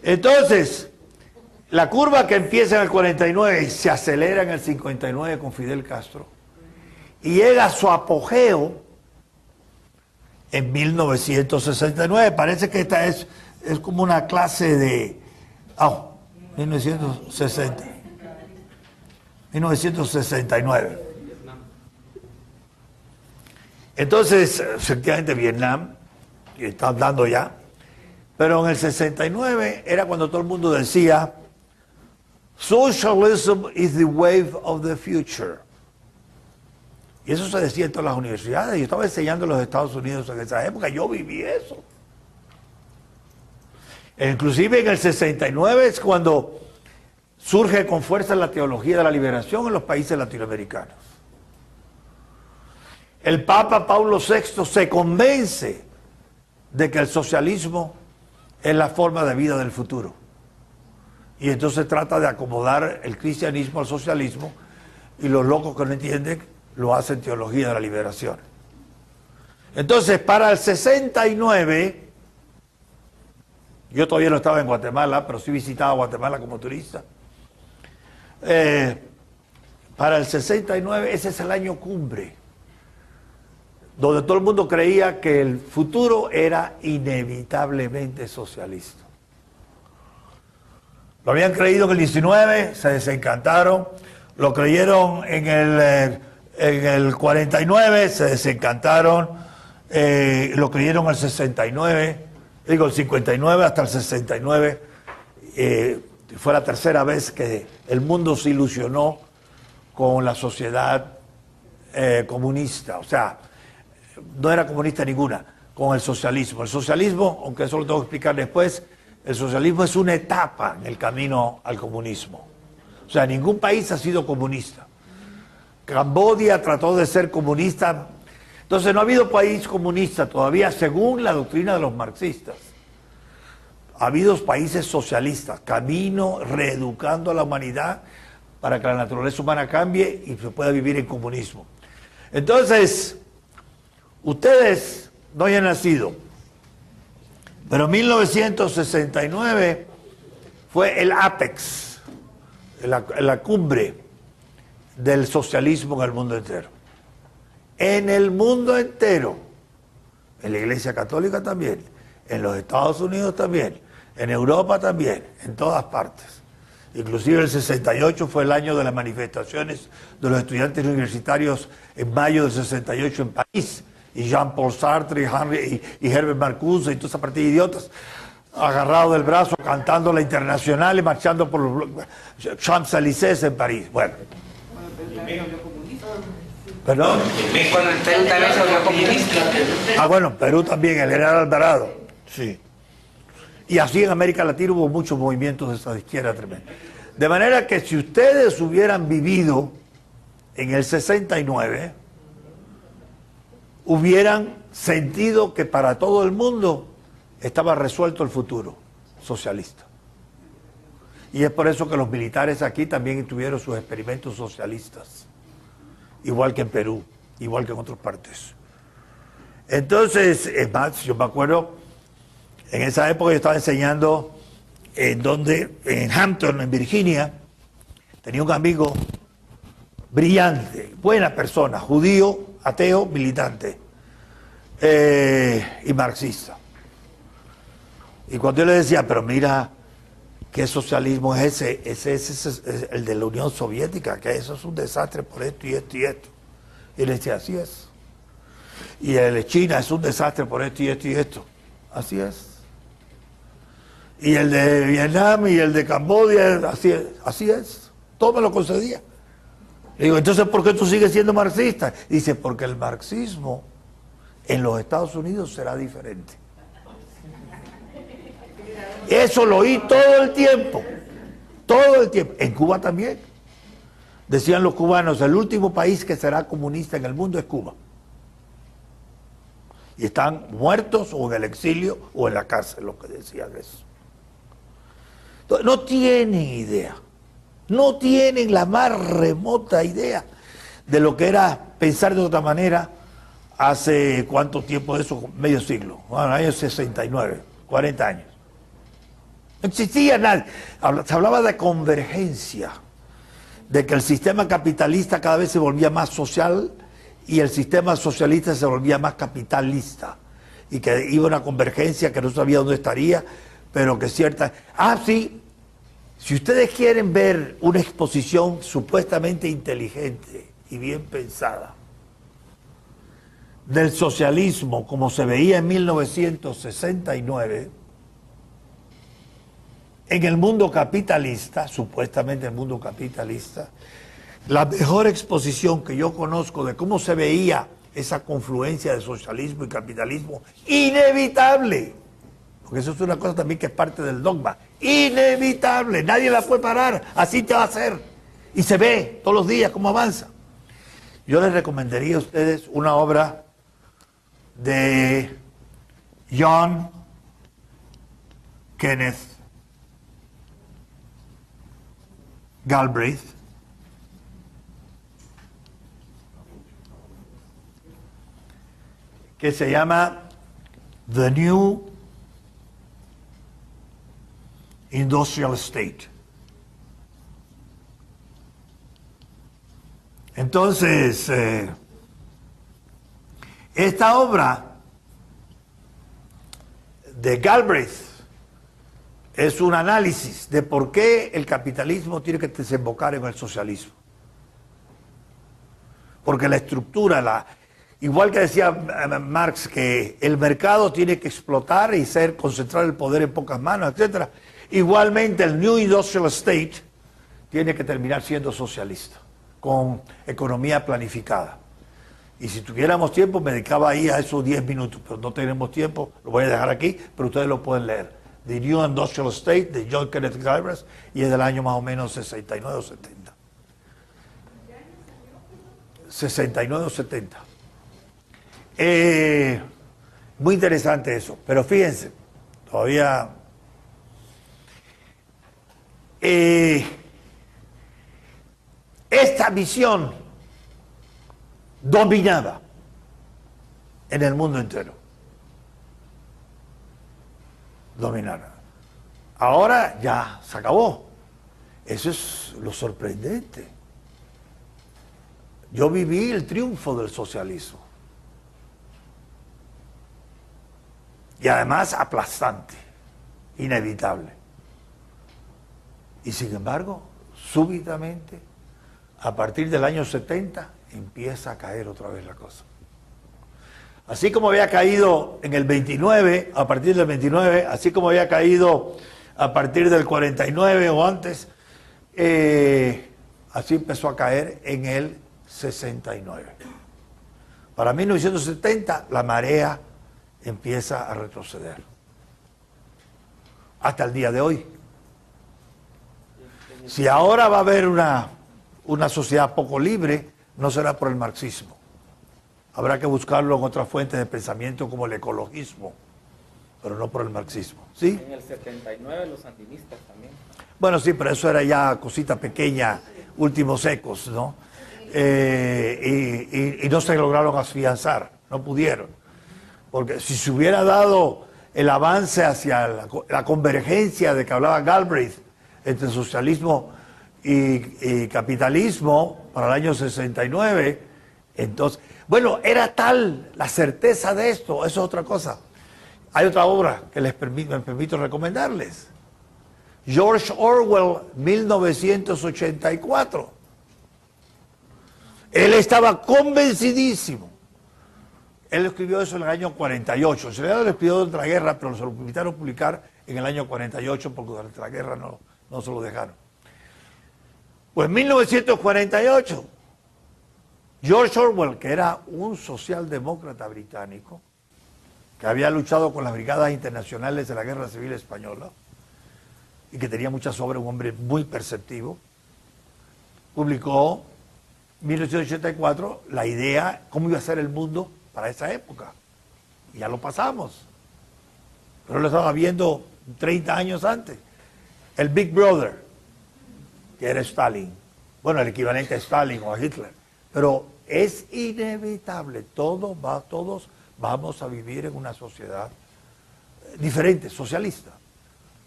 Entonces, la curva que empieza en el 49 y se acelera en el 59 con Fidel Castro y llega a su apogeo en 1969. Parece que esta es como una clase de... 1969. Entonces, efectivamente, Vietnam, que está dando ya, pero en el 69 era cuando todo el mundo decía: Socialism is the wave of the future. Y eso se decía en todas las universidades. Yo estaba enseñando en los Estados Unidos en esa época, yo viví eso. Inclusive en el 69 es cuando surge con fuerza la teología de la liberación en los países latinoamericanos. El Papa Pablo VI se convence de que el socialismo es la forma de vida del futuro. Y entonces trata de acomodar el cristianismo al socialismo, y los locos que no entienden lo hacen teología de la liberación. Entonces, para el 69, yo todavía no estaba en Guatemala, pero sí visitaba Guatemala como turista. Para el 69, ese es el año cumbre, donde todo el mundo creía que el futuro era inevitablemente socialista. Lo habían creído en el 19, se desencantaron. Lo creyeron en el 49, se desencantaron. lo creyeron el 69, digo el 59 hasta el 69, fue la tercera vez que el mundo se ilusionó con la sociedad comunista, o sea, no era comunista ninguna, con el socialismo. El socialismo, aunque eso lo tengo que explicar después, el socialismo es una etapa en el camino al comunismo. O sea, ningún país ha sido comunista. Camboya trató de ser comunista. Entonces no ha habido país comunista todavía, según la doctrina de los marxistas. Ha habido países socialistas, camino reeducando a la humanidad para que la naturaleza humana cambie y se pueda vivir en comunismo. Entonces, ustedes no hayan nacido, pero 1969 fue el ápex, la cumbre del socialismo en el mundo entero. En el mundo entero, en la Iglesia Católica también, en los Estados Unidos también, en Europa también, en todas partes. Inclusive el 68 fue el año de las manifestaciones de los estudiantes universitarios en mayo del 68 en París. Y Jean-Paul Sartre y Herbert Marcuse y toda esa partida de idiotas agarrados del brazo, cantando la Internacional y marchando por los Champs-Élysées en París. Bueno. ¿Perdón? Cuando el Perú también se volvió comunista. Ah, bueno, Perú también, el general Alvarado. Sí. Y así en América Latina hubo muchos movimientos de esa izquierda tremenda. De manera que si ustedes hubieran vivido en el 69, hubieran sentido que para todo el mundo estaba resuelto el futuro socialista. Y es por eso que los militares aquí también tuvieron sus experimentos socialistas, igual que en Perú, igual que en otras partes. Entonces, es más, yo me acuerdo, en esa época yo estaba enseñando en Hampton, en Virginia, tenía un amigo brillante, buena persona, judío, ateo, militante y marxista. Y cuando yo le decía, pero mira, ¿qué socialismo es ese? Ese es el de la Unión Soviética, que eso es un desastre por esto y esto y esto. Y le decía, así es. Y el de China es un desastre por esto y esto y esto. Así es. Y el de Vietnam y el de Camboya, así es. Todo me lo concedía. Le digo, entonces, ¿por qué tú sigues siendo marxista? Dice, porque el marxismo en los Estados Unidos será diferente. Eso lo oí todo el tiempo. Todo el tiempo. En Cuba también. Decían los cubanos, el último país que será comunista en el mundo es Cuba. Y están muertos o en el exilio o en la cárcel, los que decían eso. Entonces, no tienen idea. No tienen la más remota idea de lo que era pensar de otra manera hace cuánto tiempo de eso, medio siglo, bueno, años 69, 40 años. No existía nada. Se hablaba de convergencia, de que el sistema capitalista cada vez se volvía más social y el sistema socialista se volvía más capitalista. Y que iba una convergencia que no sabía dónde estaría, pero que cierta... Ah, sí. Si ustedes quieren ver una exposición supuestamente inteligente y bien pensada del socialismo como se veía en 1969, en el mundo capitalista, supuestamente el mundo capitalista, la mejor exposición que yo conozco de cómo se veía esa confluencia de socialismo y capitalismo, inevitable, porque eso es una cosa también que es parte del dogma, inevitable, nadie la puede parar, así te va a hacer, y se ve todos los días cómo avanza. Yo les recomendaría a ustedes una obra de John Kenneth Galbraith, que se llama The New Industrial State. Entonces, esta obra de Galbraith es un análisis de por qué el capitalismo tiene que desembocar en el socialismo. Porque la estructura, Igual que decía Marx que el mercado tiene que explotar y concentrar el poder en pocas manos, etc. Igualmente el New Industrial State tiene que terminar siendo socialista, con economía planificada. Y si tuviéramos tiempo me dedicaba ahí a esos 10 minutos, pero no tenemos tiempo, lo voy a dejar aquí, pero ustedes lo pueden leer. The New Industrial State de John Kenneth Galbraith, y es del año más o menos 69 o 70. 69 o 70. Muy interesante eso, pero fíjense, todavía esta visión dominaba en el mundo entero. Dominara. Ahora ya se acabó. Eso es lo sorprendente. Yo viví el triunfo del socialismo. Y además aplastante, inevitable. Y sin embargo, súbitamente, a partir del año 70, empieza a caer otra vez la cosa. Así como había caído en el 29, a partir del 29, así como había caído a partir del 49 o antes, así empezó a caer en el 69. Para 1970, la marea empieza a retroceder. Hasta el día de hoy. Si ahora va a haber una sociedad poco libre, no será por el marxismo. Habrá que buscarlo en otras fuentes de pensamiento como el ecologismo, pero no por el marxismo. ¿Sí? En el 79 los sandinistas también. Bueno, sí, pero eso era ya cosita pequeña, últimos ecos, ¿no? Y no se lograron afianzar, no pudieron. Porque si se hubiera dado el avance hacia la convergencia de que hablaba Galbraith entre socialismo y capitalismo para el año 69, entonces, bueno, era tal la certeza de esto, eso es otra cosa. Hay otra obra que me permito recomendarles. George Orwell, 1984. Él estaba convencidísimo. Él escribió eso en el año 48. Se le dio el periodo de la guerra, pero se lo permitieron publicar en el año 48 porque durante la guerra no se lo dejaron. Pues en 1948, George Orwell, que era un socialdemócrata británico, que había luchado con las brigadas internacionales de la Guerra Civil Española y que tenía muchas obras, un hombre muy perceptivo, publicó en 1984 la idea cómo iba a ser el mundo para esa época. Y ya lo pasamos. Pero lo estaba viendo 30 años antes. El Big Brother, que era Stalin. Bueno, el equivalente a Stalin o a Hitler. Pero es inevitable, todos vamos a vivir en una sociedad diferente, socialista,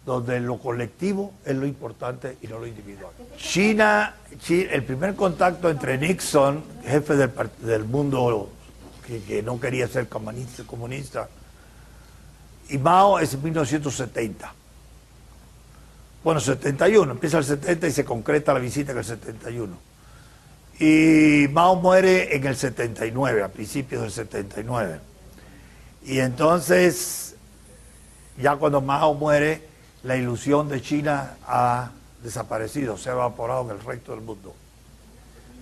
donde lo colectivo es lo importante y no lo individual. China, el primer contacto entre Nixon, jefe del mundo que no quería ser comunista, y Mao es en 1970. Bueno, 71, empieza el 70 y se concreta la visita en el 71. Y Mao muere en el 79, a principios del 79. Y entonces, ya cuando Mao muere, la ilusión de China ha desaparecido, se ha evaporado en el resto del mundo.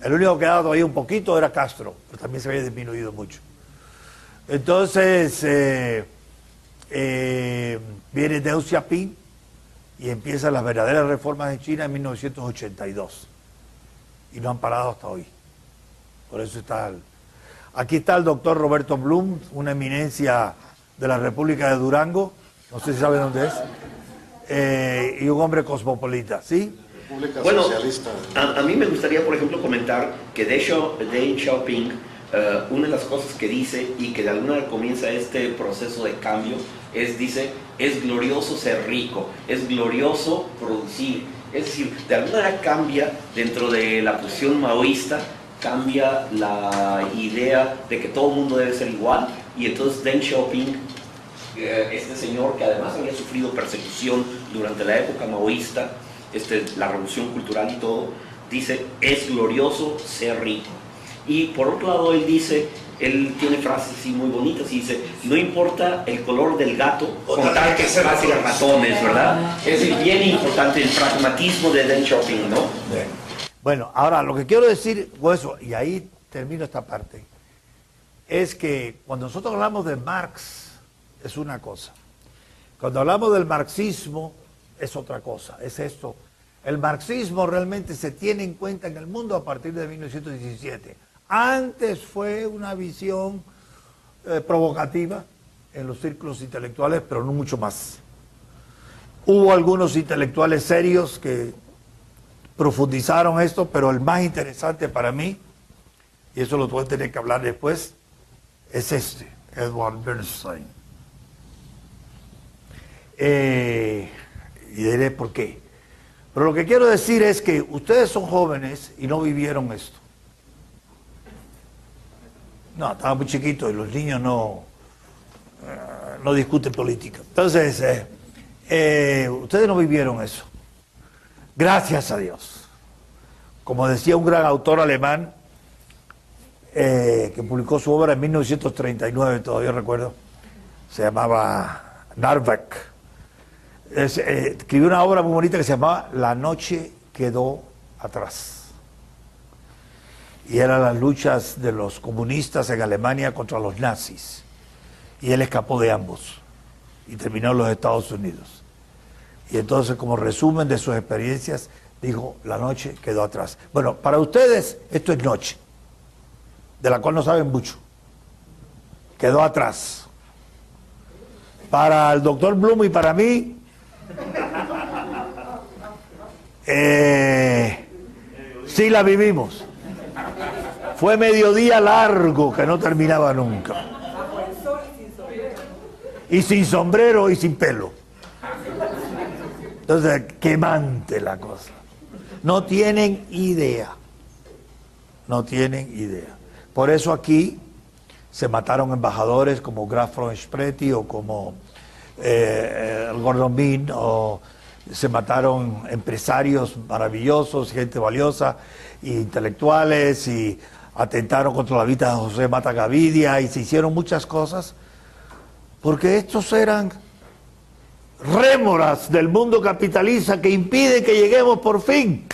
El único que ha dado ahí un poquito era Castro, pero también se había disminuido mucho. Entonces, viene Deng Xiaoping y empiezan las verdaderas reformas en China en 1982. Y no han parado hasta hoy. Por eso aquí está el doctor Roberto Blum, una eminencia de la República de Durango, no sé si sabe dónde es, y un hombre cosmopolita, ¿sí? República Socialista. A mí me gustaría, por ejemplo, comentar que Deng Xiaoping, una de las cosas que dice y que de alguna manera comienza este proceso de cambio dice, es glorioso ser rico, es glorioso producir. Es decir, de alguna manera cambia dentro de la posición maoísta, cambia la idea de que todo el mundo debe ser igual, y entonces Deng Xiaoping, este señor que además había sufrido persecución durante la época maoísta, la revolución cultural y todo, dice, es glorioso ser rico. Y por otro lado él dice, él tiene frases así muy bonitas y dice, no importa el color del gato, con tal que se hagan ratones, ¿verdad? Es bien importante el pragmatismo de Deng Xiaoping, ¿no? Bueno, ahora lo que quiero decir, eso, y ahí termino esta parte, es que cuando nosotros hablamos de Marx es una cosa, cuando hablamos del marxismo es otra cosa, es esto. El marxismo realmente se tiene en cuenta en el mundo a partir de 1917. Antes fue una visión provocativa en los círculos intelectuales, pero no mucho más. Hubo algunos intelectuales serios que profundizaron esto, pero el más interesante para mí, y eso lo voy a tener que hablar después, es este, Edward Bernstein. Y diré por qué. Pero lo que quiero decir es que ustedes son jóvenes y no vivieron esto. No, estaban muy chiquitos y los niños no discuten política. Entonces, ustedes no vivieron eso. Gracias a Dios. Como decía un gran autor alemán que publicó su obra en 1939, todavía recuerdo, se llamaba Narbeck. Escribió una obra muy bonita que se llamaba La noche quedó atrás. Y eran las luchas de los comunistas en Alemania contra los nazis. Y él escapó de ambos y terminó en los Estados Unidos. Y entonces, como resumen de sus experiencias, dijo, la noche quedó atrás. Bueno, para ustedes esto es noche, de la cual no saben mucho. Quedó atrás. Para el doctor Blum y para mí, sí la vivimos. Fue mediodía largo que no terminaba nunca. Y sin sombrero y sin pelo. Entonces, quemante la cosa. No tienen idea. No tienen idea. Por eso aquí se mataron embajadores como Graf von Spreti o como el Gordon Bean, o se mataron empresarios maravillosos, gente valiosa, e intelectuales, y atentaron contra la vida de José Mata Gavidia, y se hicieron muchas cosas, porque estos eran rémoras del mundo capitalista que impiden que lleguemos por fin